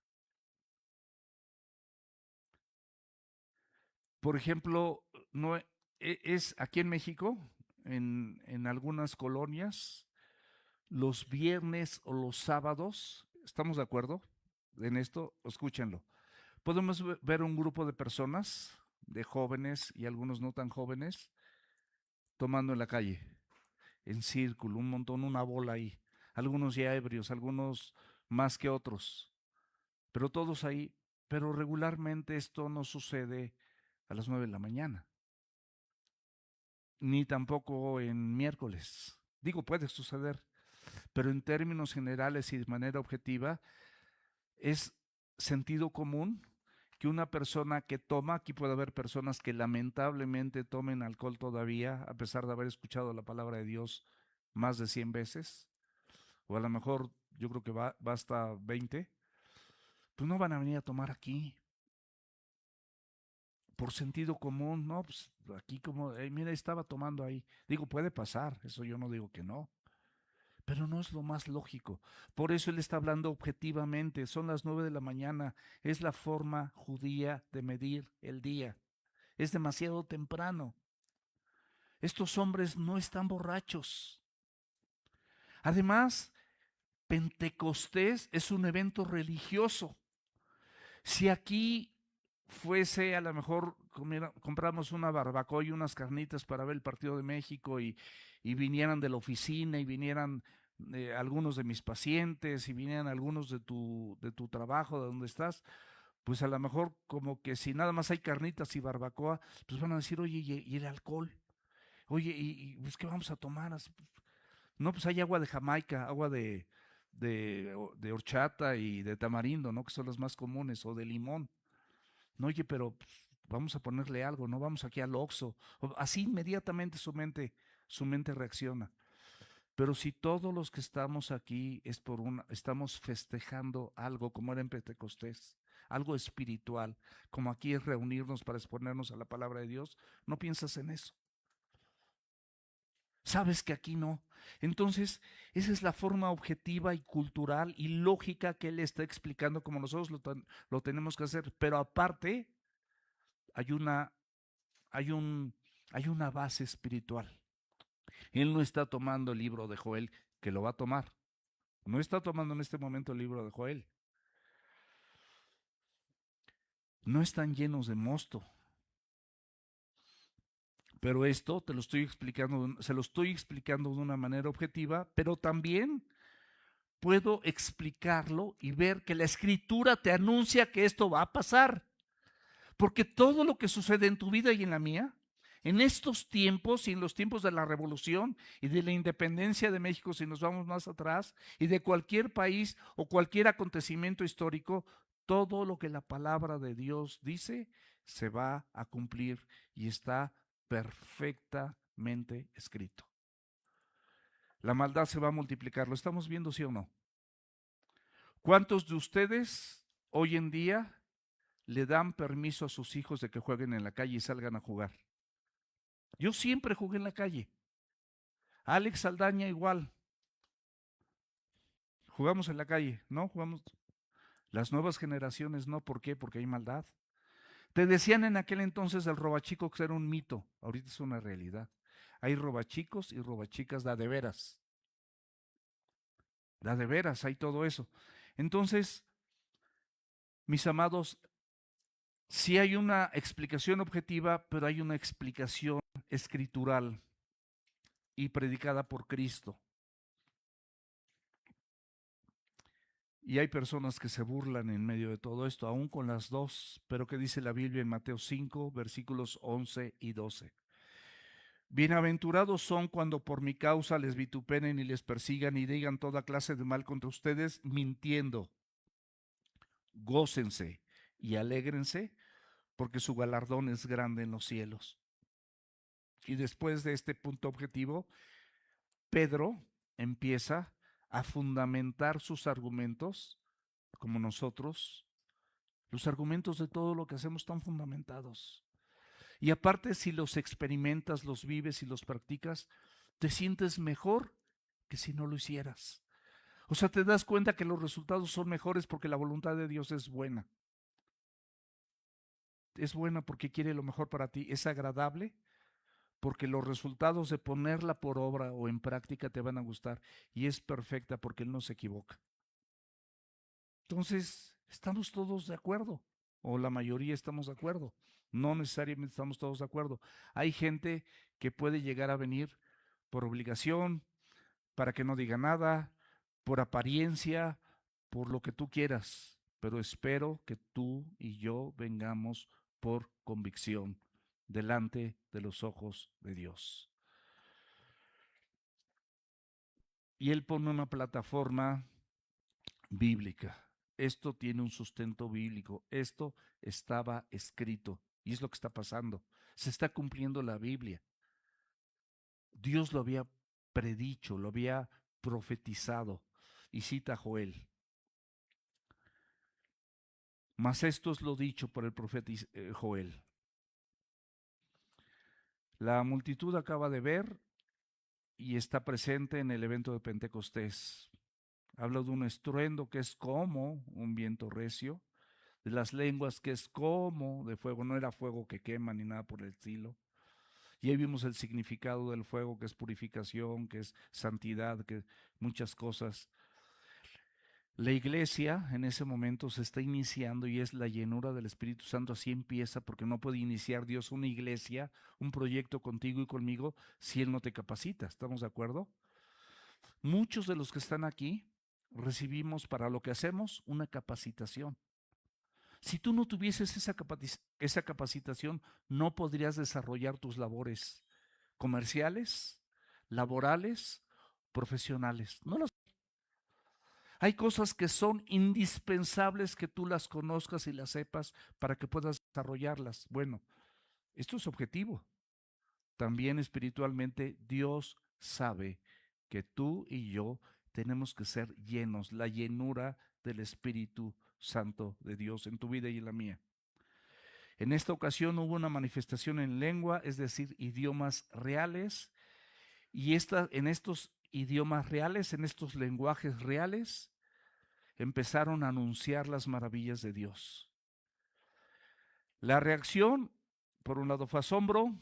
Por ejemplo, no es aquí en México, en algunas colonias, los viernes o los sábados, ¿estamos de acuerdo en esto? Escúchenlo. Podemos ver un grupo de personas, de jóvenes y algunos no tan jóvenes, tomando en la calle, en círculo, un montón, una bola ahí. Algunos ya ebrios, algunos más que otros, pero todos ahí. Pero regularmente esto no sucede a las 9 de la mañana, ni tampoco en miércoles. Digo, puede suceder, pero en términos generales y de manera objetiva, es sentido común que una persona que toma, aquí puede haber personas que lamentablemente tomen alcohol todavía, a pesar de haber escuchado la palabra de Dios más de 100 veces, o a lo mejor yo creo que va hasta 20, pues no van a venir a tomar aquí. Por sentido común, no, pues aquí como, mira, estaba tomando ahí. Digo, puede pasar, eso yo no digo que no, pero no es lo más lógico. Por eso él está hablando objetivamente, son las 9 de la mañana, es la forma judía de medir el día. Es demasiado temprano. Estos hombres no están borrachos. Además, Pentecostés es un evento religioso. Si aquí fuese, a lo mejor compramos una barbacoa y unas carnitas para ver el partido de México, y vinieran de la oficina, y vinieran algunos de mis pacientes, y vinieran algunos de tu trabajo, de donde estás, pues a lo mejor como que si nada más hay carnitas y barbacoa, pues van a decir, oye, ¿y el alcohol? Oye, pues qué vamos a tomar? No, pues hay agua de Jamaica, agua de horchata y de tamarindo, ¿no? Que son las más comunes, o de limón. No, oye, pero pues, vamos a ponerle algo, no vamos aquí al Oxxo. Así inmediatamente su mente reacciona. Pero si todos los que estamos aquí estamos festejando algo como era en Pentecostés, algo espiritual, como aquí es reunirnos para exponernos a la palabra de Dios, no piensas en eso. Sabes que aquí no. Entonces, esa es la forma objetiva y cultural y lógica que él está explicando como nosotros lo tenemos que hacer. Pero aparte, hay una, hay un, hay una base espiritual. Él no está tomando el libro de Joel, que lo va a tomar, No está tomando en este momento el libro de Joel. No están llenos de mosto. Pero esto te lo estoy explicando, se lo estoy explicando de una manera objetiva, pero también puedo explicarlo y ver que la escritura te anuncia que esto va a pasar. Porque todo lo que sucede en tu vida y en la mía, en estos tiempos y en los tiempos de la revolución y de la independencia de México, si nos vamos más atrás, y de cualquier país o cualquier acontecimiento histórico, todo lo que la palabra de Dios dice se va a cumplir y está perfectamente escrito. La maldad se va a multiplicar, ¿lo estamos viendo, sí o no? ¿Cuántos de ustedes hoy en día le dan permiso a sus hijos de que jueguen en la calle y salgan a jugar? Yo siempre jugué en la calle. Alex Saldaña igual. Jugamos en la calle, ¿no? Jugamos. Las nuevas generaciones no. ¿Por qué? Porque hay maldad. Te decían en aquel entonces el robachico que era un mito. Ahorita es una realidad. Hay robachicos y robachicas de veras. De veras, hay todo eso. Entonces, mis amados, sí hay una explicación objetiva, pero hay una explicación escritural y predicada por Cristo. Y hay personas que se burlan en medio de todo esto, aún con las dos. Pero ¿qué dice la Biblia en Mateo 5, versículos 11 y 12? Bienaventurados son cuando por mi causa les vituperen y les persigan y digan toda clase de mal contra ustedes, mintiendo. Gócense y alégrense, porque su galardón es grande en los cielos. Y después de este punto objetivo, Pedro empieza a fundamentar sus argumentos, como nosotros. Los argumentos de todo lo que hacemos están fundamentados. Y aparte, si los experimentas, los vives y los practicas, te sientes mejor que si no lo hicieras. O sea, te das cuenta que los resultados son mejores porque la voluntad de Dios es buena. Es buena porque quiere lo mejor para ti. Es agradable porque los resultados de ponerla por obra o en práctica te van a gustar. Y es perfecta porque Él no se equivoca. Entonces, estamos todos de acuerdo, o la mayoría estamos de acuerdo. No necesariamente estamos todos de acuerdo. Hay gente que puede llegar a venir por obligación, para que no diga nada, por apariencia, por lo que tú quieras, pero espero que tú y yo vengamos por convicción delante de los ojos de Dios. Y Él pone una plataforma bíblica. Esto tiene un sustento bíblico. Esto estaba escrito y es lo que está pasando. Se está cumpliendo la Biblia. Dios lo había predicho, lo había profetizado. Y cita Joel. Mas esto es lo dicho por el profeta Joel. La multitud acaba de ver y está presente en el evento de Pentecostés. Habla de un estruendo que es como un viento recio, de las lenguas que es como de fuego, no era fuego que quema ni nada por el estilo. Y ahí vimos el significado del fuego, que es purificación, que es santidad, que muchas cosas. La iglesia en ese momento se está iniciando y es la llenura del Espíritu Santo. Así empieza, porque no puede iniciar Dios una iglesia, un proyecto contigo y conmigo, si Él no te capacita. ¿Estamos de acuerdo? Muchos de los que están aquí recibimos para lo que hacemos una capacitación. Si tú no tuvieses esa capacitación, no podrías desarrollar tus labores comerciales, laborales, profesionales. No las Hay cosas que son indispensables que tú las conozcas y las sepas para que puedas desarrollarlas. Bueno, esto es objetivo. También espiritualmente Dios sabe que tú y yo tenemos que ser llenos, la llenura del Espíritu Santo de Dios en tu vida y en la mía. En esta ocasión hubo una manifestación en lengua, es decir, idiomas reales, y en estos idiomas reales, en estos lenguajes reales, empezaron a anunciar las maravillas de Dios. La reacción, por un lado, fue asombro,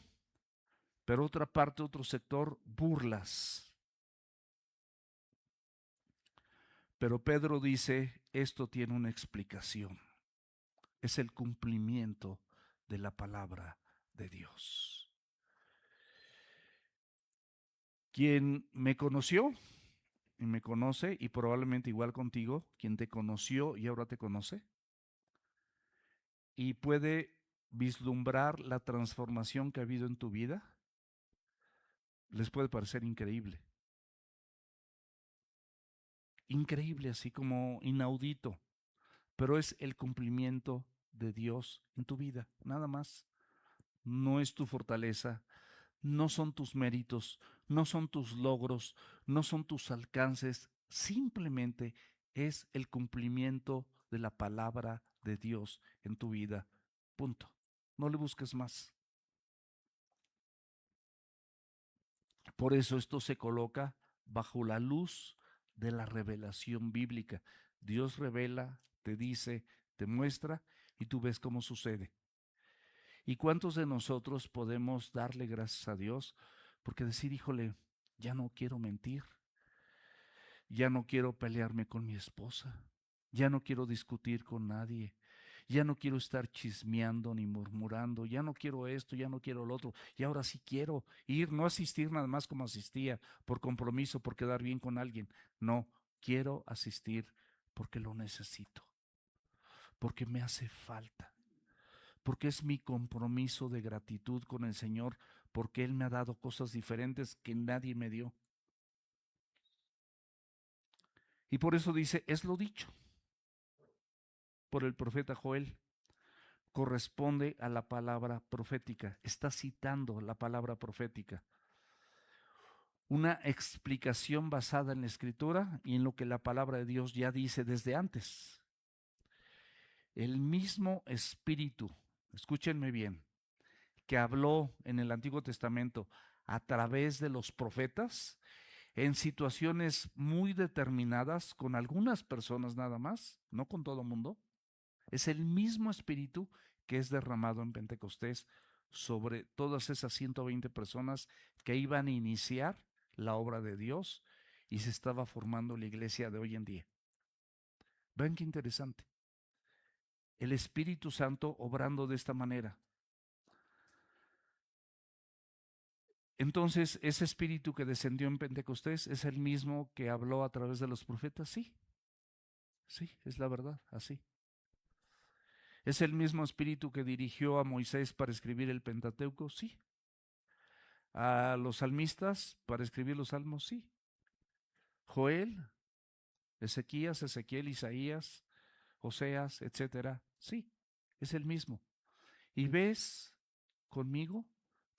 pero otra parte, otro sector, burlas. Pero Pedro dice, esto tiene una explicación. Es el cumplimiento de la palabra de Dios. Quien me conoció y me conoce, y probablemente igual contigo, quien te conoció y ahora te conoce, y puede vislumbrar la transformación que ha habido en tu vida, les puede parecer increíble. Increíble, así como inaudito, pero es el cumplimiento de Dios en tu vida, nada más. No es tu fortaleza, no son tus méritos, no son tus logros, no son tus alcances, simplemente es el cumplimiento de la palabra de Dios en tu vida. Punto. No le busques más. Por eso esto se coloca bajo la luz de la revelación bíblica. Dios revela, te dice, te muestra y tú ves cómo sucede. ¿Y cuántos de nosotros podemos darle gracias a Dios? Porque decir, híjole, ya no quiero mentir, ya no quiero pelearme con mi esposa, ya no quiero discutir con nadie, ya no quiero estar chismeando ni murmurando, ya no quiero esto, ya no quiero lo otro, y ahora sí quiero ir, no asistir nada más como asistía, por compromiso, por quedar bien con alguien, no, quiero asistir porque lo necesito, porque me hace falta, porque es mi compromiso de gratitud con el Señor, porque Él me ha dado cosas diferentes que nadie me dio. Y por eso dice, es lo dicho por el profeta Joel, corresponde a la palabra profética, está citando la palabra profética. Una explicación basada en la Escritura y en lo que la palabra de Dios ya dice desde antes. El mismo Espíritu, escúchenme bien, que habló en el Antiguo Testamento a través de los profetas, en situaciones muy determinadas, con algunas personas nada más, no con todo el mundo, es el mismo Espíritu que es derramado en Pentecostés sobre todas esas 120 personas que iban a iniciar la obra de Dios y se estaba formando la iglesia de hoy en día. Ven qué interesante. El Espíritu Santo obrando de esta manera. Entonces, ese Espíritu que descendió en Pentecostés es el mismo que habló a través de los profetas, sí. Sí, es la verdad, así. ¿Es el mismo Espíritu que dirigió a Moisés para escribir el Pentateuco? Sí. ¿A los salmistas para escribir los salmos? Sí. Joel, Ezequiel, Isaías, Oseas, etcétera. Sí, es el mismo. Y ves conmigo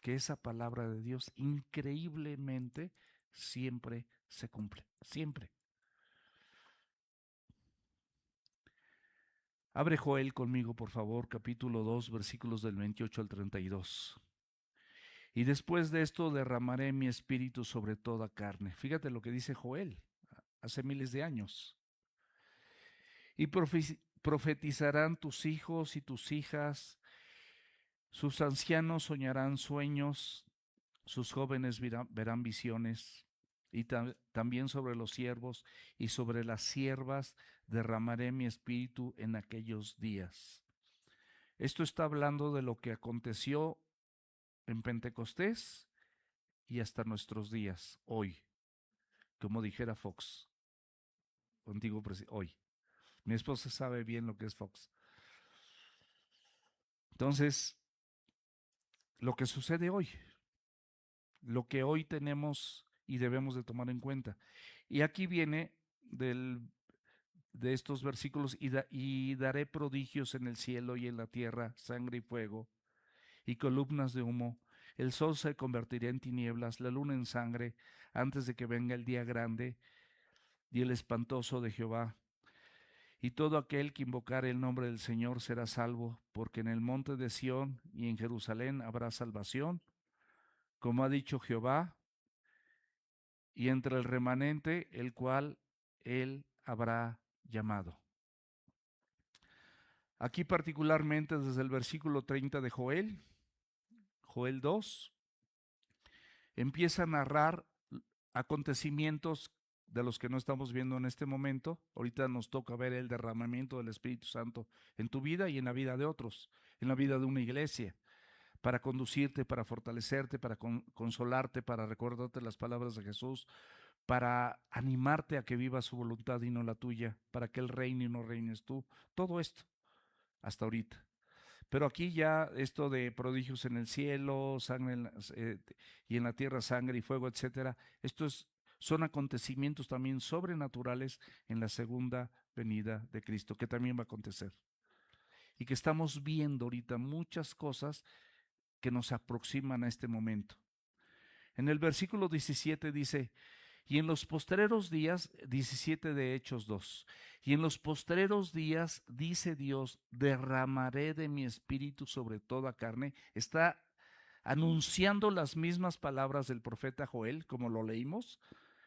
que esa palabra de Dios increíblemente siempre se cumple, siempre. Abre Joel conmigo, por favor, capítulo 2, versículos del 28 al 32. Y después de esto derramaré mi espíritu sobre toda carne. Fíjate lo que dice Joel hace miles de años. Y profetizarán tus hijos y tus hijas, sus ancianos soñarán sueños, sus jóvenes verán visiones, y también sobre los siervos y sobre las siervas derramaré mi espíritu en aquellos días. Esto está hablando de lo que aconteció en Pentecostés y hasta nuestros días, hoy, como dijera Fox, antiguo presidente, hoy. Mi esposa sabe bien lo que es Fox. Entonces, lo que sucede hoy, lo que hoy tenemos y debemos de tomar en cuenta. Y aquí viene de estos versículos, y daré prodigios en el cielo y en la tierra, sangre y fuego, y columnas de humo. El sol se convertirá en tinieblas, la luna en sangre, antes de que venga el día grande y el espantoso de Jehová. Y todo aquel que invocare el nombre del Señor será salvo, porque en el monte de Sión y en Jerusalén habrá salvación, como ha dicho Jehová, y entre el remanente el cual él habrá llamado. Aquí particularmente desde el versículo 30 de Joel 2, empieza a narrar acontecimientos de los que no estamos viendo en este momento. Ahorita nos toca ver el derramamiento del Espíritu Santo en tu vida y en la vida de otros, en la vida de una iglesia, para conducirte, para fortalecerte, para consolarte, para recordarte las palabras de Jesús, para animarte a que vivas su voluntad y no la tuya, para que Él reine y no reines tú. Todo esto, hasta ahorita. Pero aquí ya esto de prodigios en el cielo, sangre y en la tierra sangre y fuego, etcétera, son acontecimientos también sobrenaturales en la segunda venida de Cristo, que también va a acontecer. Y que estamos viendo ahorita muchas cosas que nos aproximan a este momento. En el versículo 17 dice, y en los postreros días, 17 de Hechos 2, y en los postreros días, dice Dios, derramaré de mi espíritu sobre toda carne. Está anunciando las mismas palabras del profeta Joel, como lo leímos,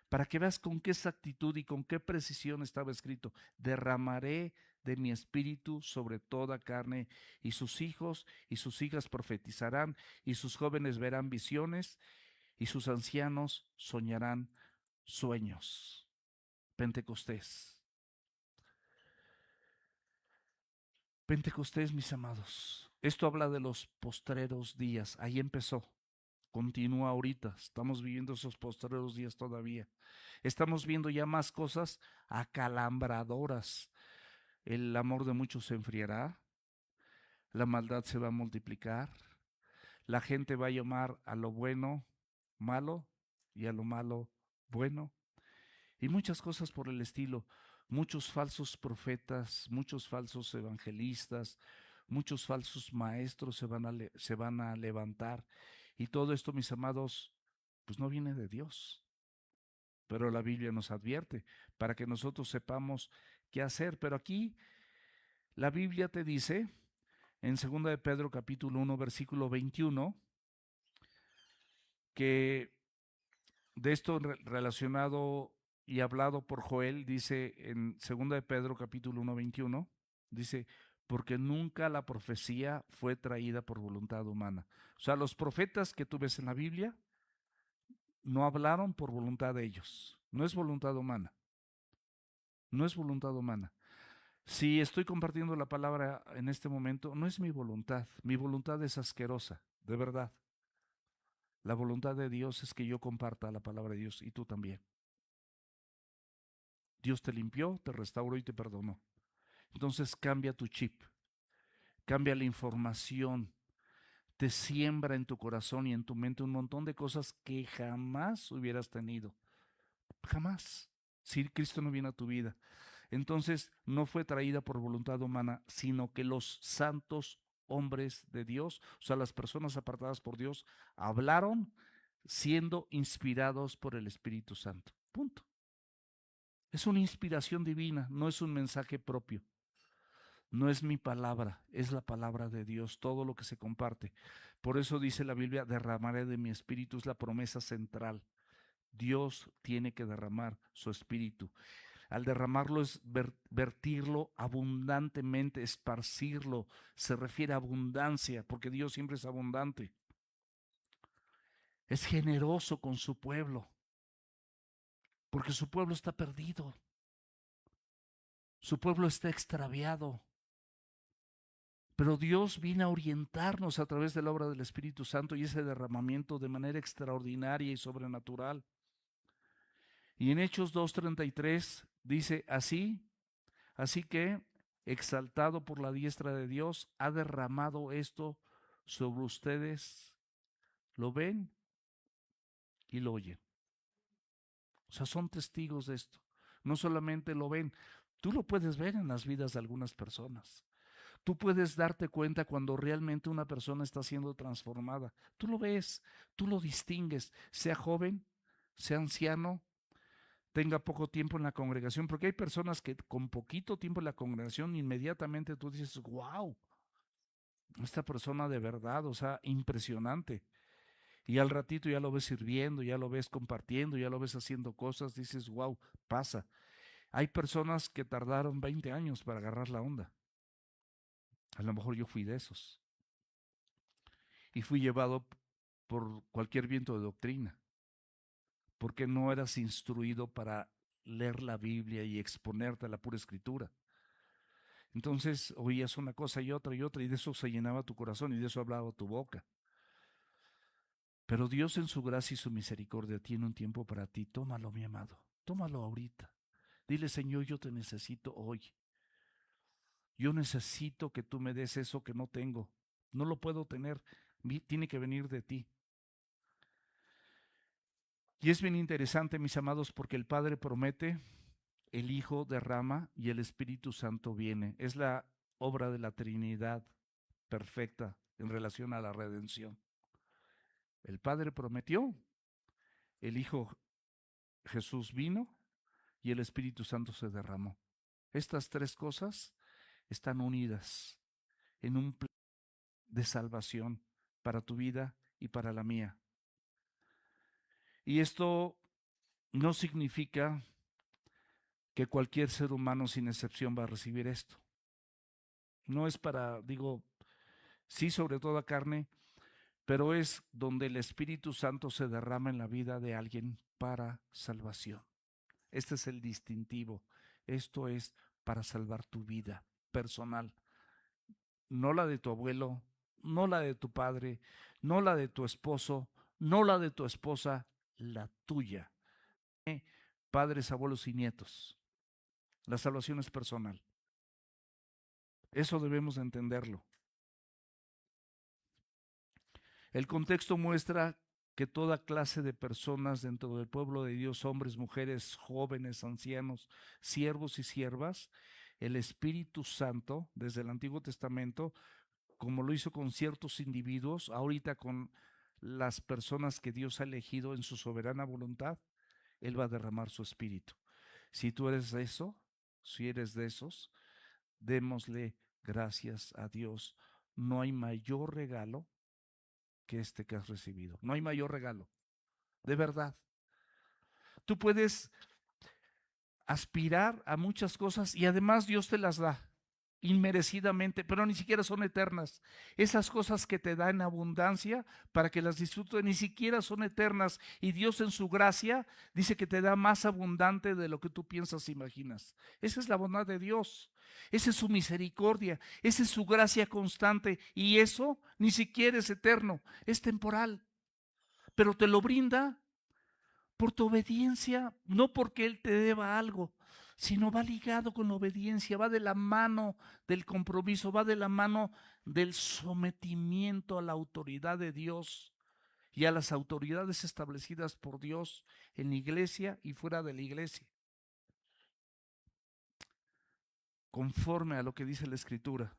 para que veas con qué exactitud y con qué precisión estaba escrito. Derramaré de mi espíritu sobre toda carne, y sus hijos y sus hijas profetizarán, y sus jóvenes verán visiones, y sus ancianos soñarán sueños. Pentecostés. Pentecostés, mis amados. Esto habla de los postreros días. Ahí empezó. Continúa ahorita. Estamos viviendo esos postreros días todavía. Estamos viendo ya más cosas acalambradoras. El amor de muchos se enfriará. La maldad se va a multiplicar. La gente va a llamar a lo bueno malo y a lo malo bueno. Y muchas cosas por el estilo. Muchos falsos profetas, muchos falsos evangelistas, muchos falsos maestros se van a levantar. Y todo esto, mis amados, pues no viene de Dios. Pero la Biblia nos advierte para que nosotros sepamos qué hacer. Pero aquí la Biblia te dice, en 2 de Pedro capítulo 1, versículo 21, que de esto relacionado y hablado por Joel, dice en 2 de Pedro capítulo 1, 21, dice, porque nunca la profecía fue traída por voluntad humana. O sea, los profetas que tú ves en la Biblia no hablaron por voluntad de ellos. No es voluntad humana. No es voluntad humana. Si estoy compartiendo la palabra en este momento, no es mi voluntad. Mi voluntad es asquerosa, de verdad. La voluntad de Dios es que yo comparta la palabra de Dios y tú también. Dios te limpió, te restauró y te perdonó. Entonces cambia tu chip, cambia la información, te siembra en tu corazón y en tu mente un montón de cosas que jamás hubieras tenido. Jamás. Si Cristo no viene a tu vida. Entonces no fue traída por voluntad humana, sino que los santos hombres de Dios, o sea, las personas apartadas por Dios, hablaron siendo inspirados por el Espíritu Santo. Punto. Es una inspiración divina, no es un mensaje propio. No es mi palabra, es la palabra de Dios, todo lo que se comparte. Por eso dice la Biblia, derramaré de mi espíritu, es la promesa central. Dios tiene que derramar su espíritu. Al derramarlo es vertirlo abundantemente, esparcirlo. Se refiere a abundancia, porque Dios siempre es abundante. Es generoso con su pueblo, porque su pueblo está perdido. Su pueblo está extraviado. Pero Dios viene a orientarnos a través de la obra del Espíritu Santo y ese derramamiento de manera extraordinaria y sobrenatural. Y en Hechos 2:33 dice así que, exaltado por la diestra de Dios, ha derramado esto sobre ustedes. ¿Lo ven y lo oyen? O sea, son testigos de esto. No solamente lo ven, tú lo puedes ver en las vidas de algunas personas. Tú puedes darte cuenta cuando realmente una persona está siendo transformada. Tú lo ves, tú lo distingues, sea joven, sea anciano, tenga poco tiempo en la congregación, porque hay personas que con poquito tiempo en la congregación inmediatamente tú dices, wow, esta persona de verdad, o sea, impresionante. Y al ratito ya lo ves sirviendo, ya lo ves compartiendo, ya lo ves haciendo cosas, dices, wow, pasa. Hay personas que tardaron 20 años para agarrar la onda. A lo mejor yo fui de esos. Y fui llevado por cualquier viento de doctrina, porque no eras instruido para leer la Biblia y exponerte a la pura escritura. Entonces oías una cosa y otra, y de eso se llenaba tu corazón y de eso hablaba tu boca. Pero Dios en su gracia y su misericordia tiene un tiempo para ti. Tómalo, mi amado, tómalo ahorita. Dile, Señor, yo te necesito hoy. Yo necesito que tú me des eso que no tengo. No lo puedo tener, tiene que venir de ti. Y es bien interesante, mis amados, porque el Padre promete, el Hijo derrama y el Espíritu Santo viene. Es la obra de la Trinidad perfecta en relación a la redención. El Padre prometió, el Hijo Jesús vino y el Espíritu Santo se derramó. Estas tres cosas están unidas en un plan de salvación para tu vida y para la mía. Y esto no significa que cualquier ser humano sin excepción va a recibir esto. No es para, digo, sí sobre toda carne, pero es donde el Espíritu Santo se derrama en la vida de alguien para salvación. Este es el distintivo. Esto es para salvar tu vida personal, no la de tu abuelo, no la de tu padre, no la de tu esposo, no la de tu esposa, la tuya. Padres, abuelos y nietos. La salvación es personal. Eso debemos entenderlo. El contexto muestra que toda clase de personas dentro del pueblo de Dios, hombres, mujeres, jóvenes, ancianos, siervos y siervas, el Espíritu Santo, desde el Antiguo Testamento, como lo hizo con ciertos individuos, ahorita con las personas que Dios ha elegido en su soberana voluntad, Él va a derramar su Espíritu. Si tú eres de eso, si eres de esos, démosle gracias a Dios. No hay mayor regalo que este que has recibido. No hay mayor regalo, de verdad. Tú puedes aspirar a muchas cosas y además Dios te las da inmerecidamente, pero ni siquiera son eternas. Esas cosas que te da en abundancia para que las disfrutes ni siquiera son eternas, y Dios en su gracia dice que te da más abundante de lo que tú piensas e imaginas. Esa es la bondad de Dios, esa es su misericordia, esa es su gracia constante, y eso ni siquiera es eterno, es temporal, pero te lo brinda por tu obediencia, no porque Él te deba algo, sino va ligado con la obediencia, va de la mano del compromiso, va de la mano del sometimiento a la autoridad de Dios y a las autoridades establecidas por Dios en la iglesia y fuera de la iglesia, conforme a lo que dice la Escritura.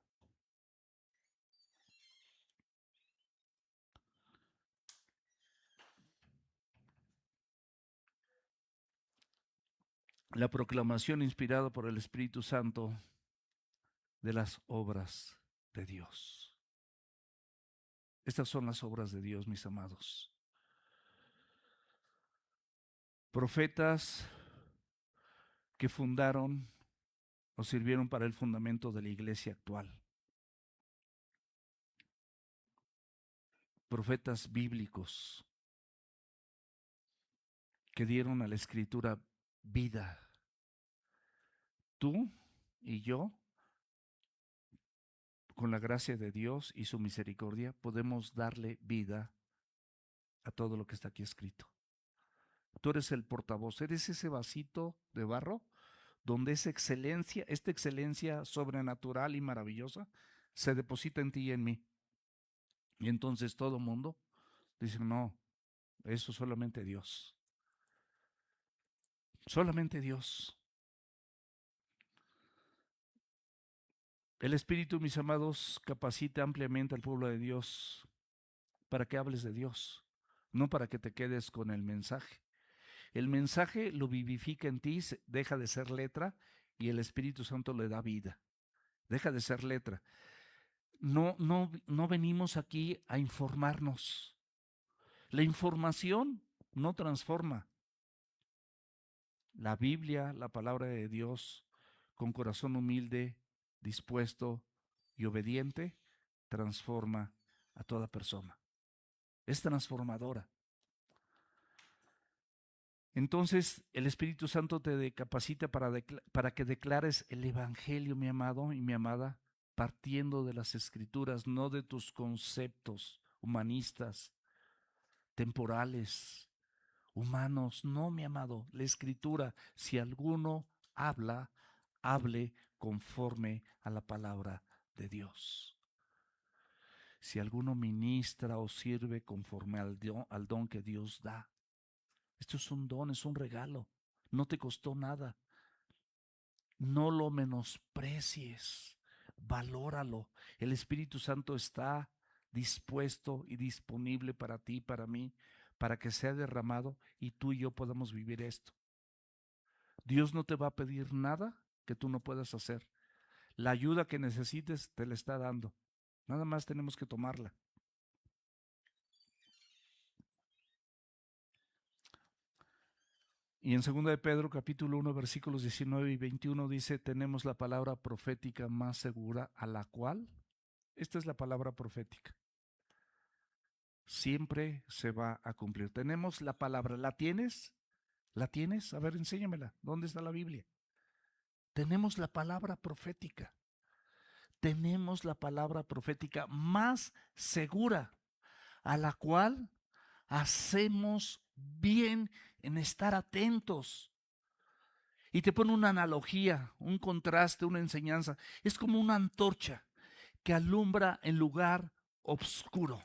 La proclamación inspirada por el Espíritu Santo de las obras de Dios. Estas son las obras de Dios, mis amados. Profetas que fundaron o sirvieron para el fundamento de la iglesia actual. Profetas bíblicos que dieron a la Escritura vida. Tú y yo, con la gracia de Dios y su misericordia, podemos darle vida a todo lo que está aquí escrito. Tú eres el portavoz, eres ese vasito de barro donde esa excelencia, esta excelencia sobrenatural y maravillosa, se deposita en ti y en mí. Y entonces todo mundo dice, no, eso solamente Dios. Solamente Dios. El Espíritu, mis amados, capacita ampliamente al pueblo de Dios para que hables de Dios, no para que te quedes con el mensaje. El mensaje lo vivifica en ti, deja de ser letra y el Espíritu Santo le da vida. Deja de ser letra. No venimos aquí a informarnos. La información no transforma. La Biblia, la palabra de Dios, con corazón humilde, dispuesto y obediente, transforma a toda persona. Es transformadora. Entonces el Espíritu Santo te capacita para que declares el Evangelio, mi amado y mi amada, partiendo de las Escrituras, no de tus conceptos humanistas, temporales, humanos. No, mi amado, la Escritura, si alguno habla, hable conforme a la palabra de Dios. Si alguno ministra o sirve conforme al don que Dios da. Esto es un don, es un regalo. No te costó nada. No lo menosprecies. Valóralo. El Espíritu Santo está dispuesto y disponible para ti, para mí, para que sea derramado y tú y yo podamos vivir esto. Dios no te va a pedir nada que tú no puedas hacer. La ayuda que necesites te la está dando. Nada más tenemos que tomarla. Y en 2 de Pedro capítulo 1 versículos 19 y 21 dice, tenemos la palabra profética más segura, a la cual, esta es la palabra profética, siempre se va a cumplir. Tenemos la palabra, ¿la tienes? ¿La tienes? A ver, enséñamela. ¿Dónde está la Biblia? Tenemos la palabra profética. Tenemos la palabra profética más segura, a la cual hacemos bien en estar atentos. Y te pone una analogía, un contraste, una enseñanza. Es como una antorcha que alumbra en lugar oscuro.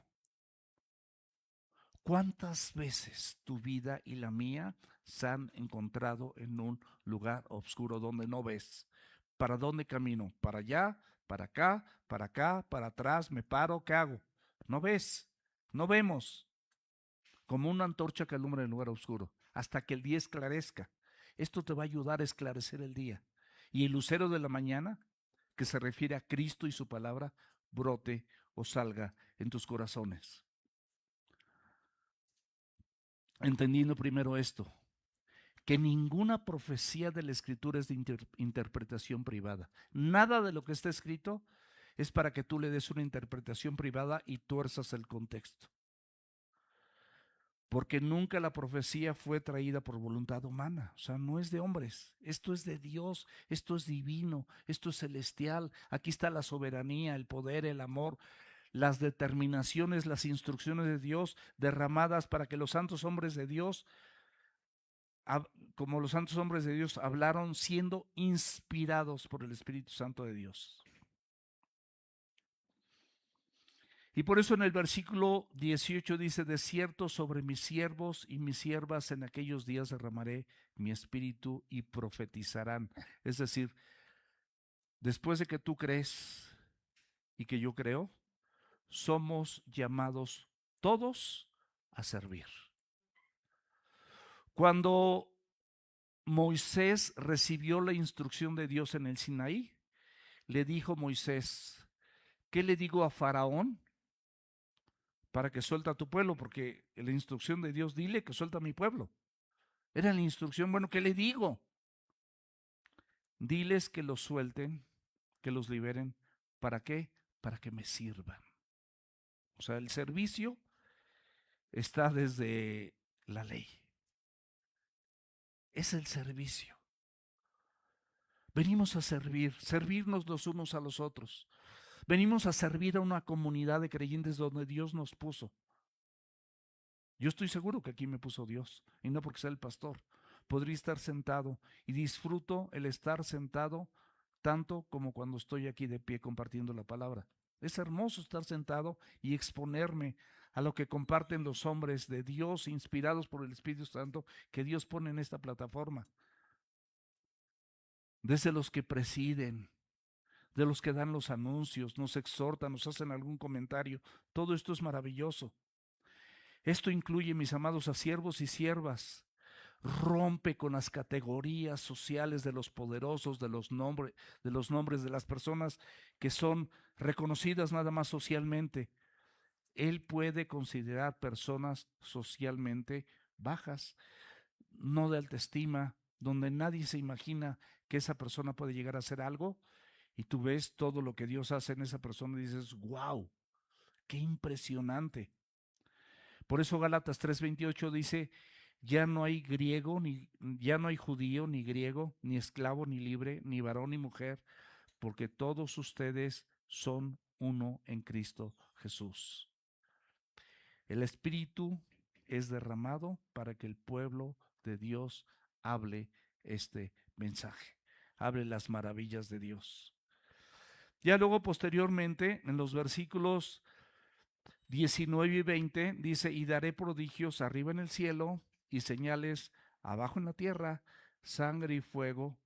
¿Cuántas veces tu vida y la mía se han encontrado en un lugar oscuro donde no ves? ¿Para dónde camino? ¿Para allá? ¿Para acá? ¿Para acá? ¿Para atrás? ¿Me paro? ¿Qué hago? No ves, no vemos. Como una antorcha que alumbra en lugar oscuro, hasta que el día esclarezca. Esto te va a ayudar a esclarecer el día. Y el lucero de la mañana, que se refiere a Cristo y su palabra, brote o salga en tus corazones. Entendiendo primero esto, que ninguna profecía de la Escritura es de interpretación privada. Nada de lo que está escrito es para que tú le des una interpretación privada y tuerzas el contexto. Porque nunca la profecía fue traída por voluntad humana, o sea, no es de hombres, esto es de Dios, esto es divino, esto es celestial. Aquí está la soberanía, el poder, el amor, las determinaciones, las instrucciones de Dios derramadas para que los santos hombres de Dios, como los santos hombres de Dios, hablaron siendo inspirados por el Espíritu Santo de Dios. Y por eso en el versículo 18 dice, de cierto sobre mis siervos y mis siervas en aquellos días derramaré mi espíritu y profetizarán. Es decir, después de que tú crees y que yo creo, somos llamados todos a servir. Cuando Moisés recibió la instrucción de Dios en el Sinaí, le dijo Moisés, ¿qué le digo a Faraón? Para que suelta a tu pueblo, porque la instrucción de Dios, dile que suelta a mi pueblo. Era la instrucción, bueno, ¿qué le digo? Diles que los suelten, que los liberen. ¿Para qué? Para que me sirvan. O sea, el servicio está desde la ley. Es el servicio. Venimos a servir, servirnos los unos a los otros. Venimos a servir a una comunidad de creyentes donde Dios nos puso. Yo estoy seguro que aquí me puso Dios, y no porque sea el pastor. Podría estar sentado y disfruto el estar sentado tanto como cuando estoy aquí de pie compartiendo la palabra. Es hermoso estar sentado y exponerme a lo que comparten los hombres de Dios inspirados por el Espíritu Santo que Dios pone en esta plataforma. Desde los que presiden, de los que dan los anuncios, nos exhortan, nos hacen algún comentario. Todo esto es maravilloso. Esto incluye, mis amados, a siervos y siervas. Rompe con las categorías sociales de los poderosos, de los nombres de las personas que son reconocidas nada más socialmente. Él puede considerar personas socialmente bajas, no de alta estima, donde nadie se imagina que esa persona puede llegar a hacer algo, y tú ves todo lo que Dios hace en esa persona y dices, wow, qué impresionante. Por eso Gálatas 3:28 dice, ya no hay judío ni griego, ni esclavo ni libre, ni varón ni mujer, porque todos ustedes son uno en Cristo Jesús. El Espíritu es derramado para que el pueblo de Dios hable este mensaje, hable las maravillas de Dios. Ya luego posteriormente, en los versículos 19 y 20, dice, y daré prodigios arriba en el cielo y señales abajo en la tierra, sangre y fuego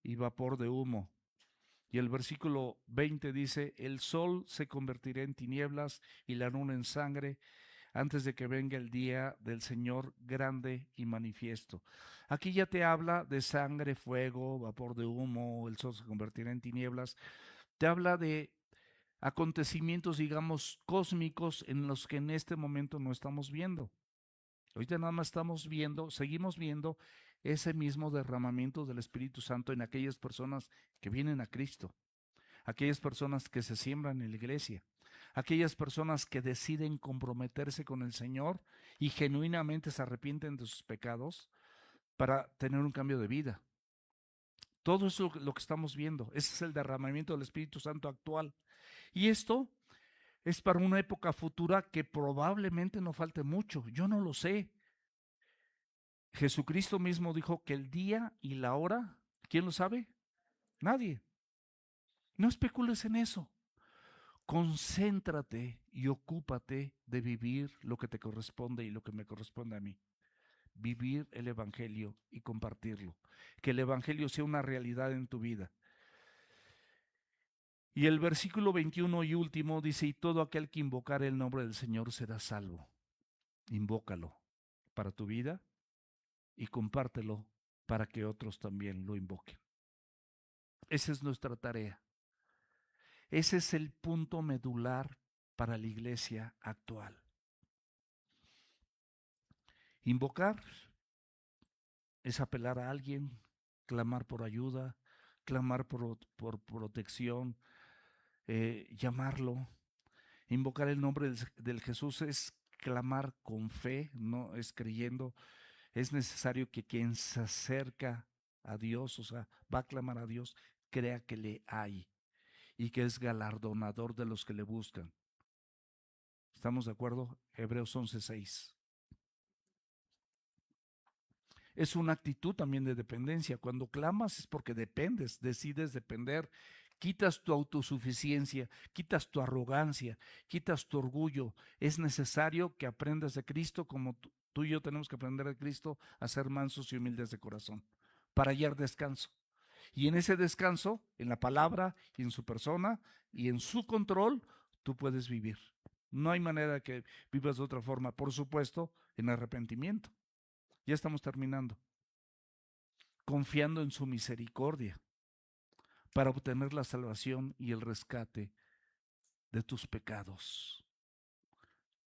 y vapor de humo. Y el versículo 20 dice, el sol se convertirá en tinieblas y la luna en sangre antes de que venga el día del Señor grande y manifiesto. Aquí ya te habla de sangre, fuego, vapor de humo, el sol se convertirá en tinieblas. Te habla de acontecimientos, digamos, cósmicos en los que en este momento no estamos viendo. Ahorita nada más seguimos viendo ese mismo derramamiento del Espíritu Santo en aquellas personas que vienen a Cristo, aquellas personas que se siembran en la iglesia, aquellas personas que deciden comprometerse con el Señor y genuinamente se arrepienten de sus pecados para tener un cambio de vida. Todo eso es lo que estamos viendo. Ese es el derramamiento del Espíritu Santo actual. Y esto es para una época futura que probablemente no falte mucho. Yo no lo sé. Jesucristo mismo dijo que el día y la hora, ¿quién lo sabe? Nadie. No especules en eso. Concéntrate y ocúpate de vivir lo que te corresponde y lo que me corresponde a mí. Vivir el Evangelio y compartirlo. Que el Evangelio sea una realidad en tu vida. Y el versículo 21 y último dice, y todo aquel que invocare el nombre del Señor será salvo. Invócalo para tu vida y compártelo para que otros también lo invoquen. Esa es nuestra tarea. Ese es el punto medular para la iglesia actual. Invocar es apelar a alguien, clamar por ayuda, clamar por protección, llamarlo. Invocar el nombre del Jesús es clamar con fe, no es creyendo. Es necesario que quien se acerca a Dios, o sea, va a clamar a Dios, crea que le hay y que es galardonador de los que le buscan. ¿Estamos de acuerdo? Hebreos 11:6. Es una actitud también de dependencia. Cuando clamas es porque dependes, decides depender. Quitas tu autosuficiencia, quitas tu arrogancia, quitas tu orgullo. Es necesario que aprendas de Cristo como tú y yo tenemos que aprender de Cristo a ser mansos y humildes de corazón para hallar descanso. Y en ese descanso, en la palabra y en su persona y en su control, tú puedes vivir. No hay manera de que vivas de otra forma, por supuesto, en arrepentimiento. Ya estamos terminando. Confiando en su misericordia para obtener la salvación y el rescate de tus pecados.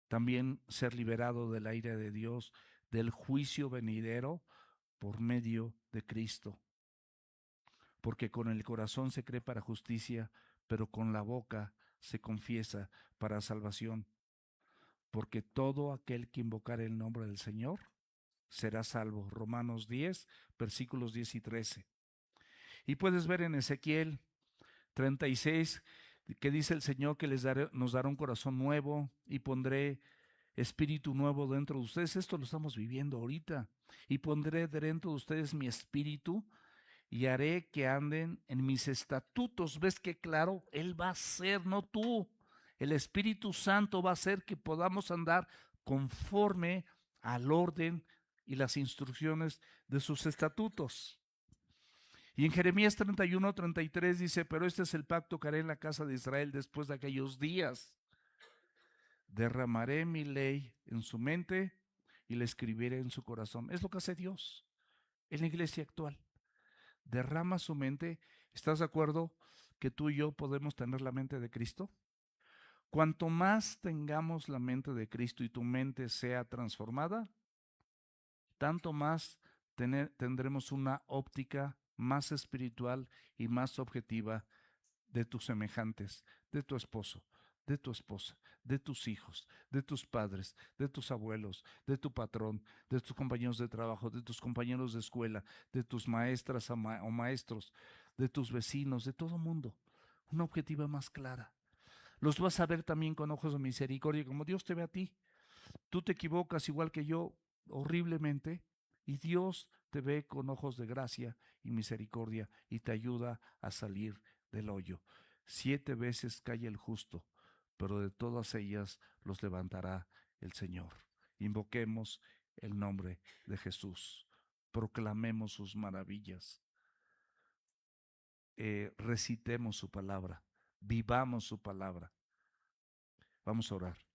También ser liberado de la ira de Dios, del juicio venidero por medio de Cristo. Porque con el corazón se cree para justicia, pero con la boca se confiesa para salvación. Porque todo aquel que invocare el nombre del Señor será salvo. Romanos 10, versículos 10 y 13. Y puedes ver en Ezequiel 36 que dice el Señor que nos dará un corazón nuevo y pondré espíritu nuevo dentro de ustedes. Esto lo estamos viviendo ahorita. Y pondré dentro de ustedes mi espíritu y haré que anden en mis estatutos. ¿Ves que claro? Él va a ser, no tú. El Espíritu Santo va a hacer que podamos andar conforme al orden y las instrucciones de sus estatutos. Y en Jeremías 31:33 dice, pero este es el pacto que haré en la casa de Israel después de aquellos días. Derramaré mi ley en su mente y la escribiré en su corazón. Es lo que hace Dios en la iglesia actual. Derrama su mente. ¿Estás de acuerdo que tú y yo podemos tener la mente de Cristo? Cuanto más tengamos la mente de Cristo y tu mente sea transformada, tanto más tendremos una óptica más espiritual y más objetiva de tus semejantes, de tu esposo, de tu esposa, de tus hijos, de tus padres, de tus abuelos, de tu patrón, de tus compañeros de trabajo, de tus compañeros de escuela, de tus maestras o maestros, de tus vecinos, de todo mundo. Una objetiva más clara. Los vas a ver también con ojos de misericordia, como Dios te ve a ti. Tú te equivocas igual que yo, horriblemente, y Dios te ve con ojos de gracia y misericordia y te ayuda a salir del hoyo. 7 veces cae el justo, pero de todas ellas los levantará el Señor. Invoquemos el nombre de Jesús, proclamemos sus maravillas, recitemos su palabra, vivamos su palabra. Vamos a orar.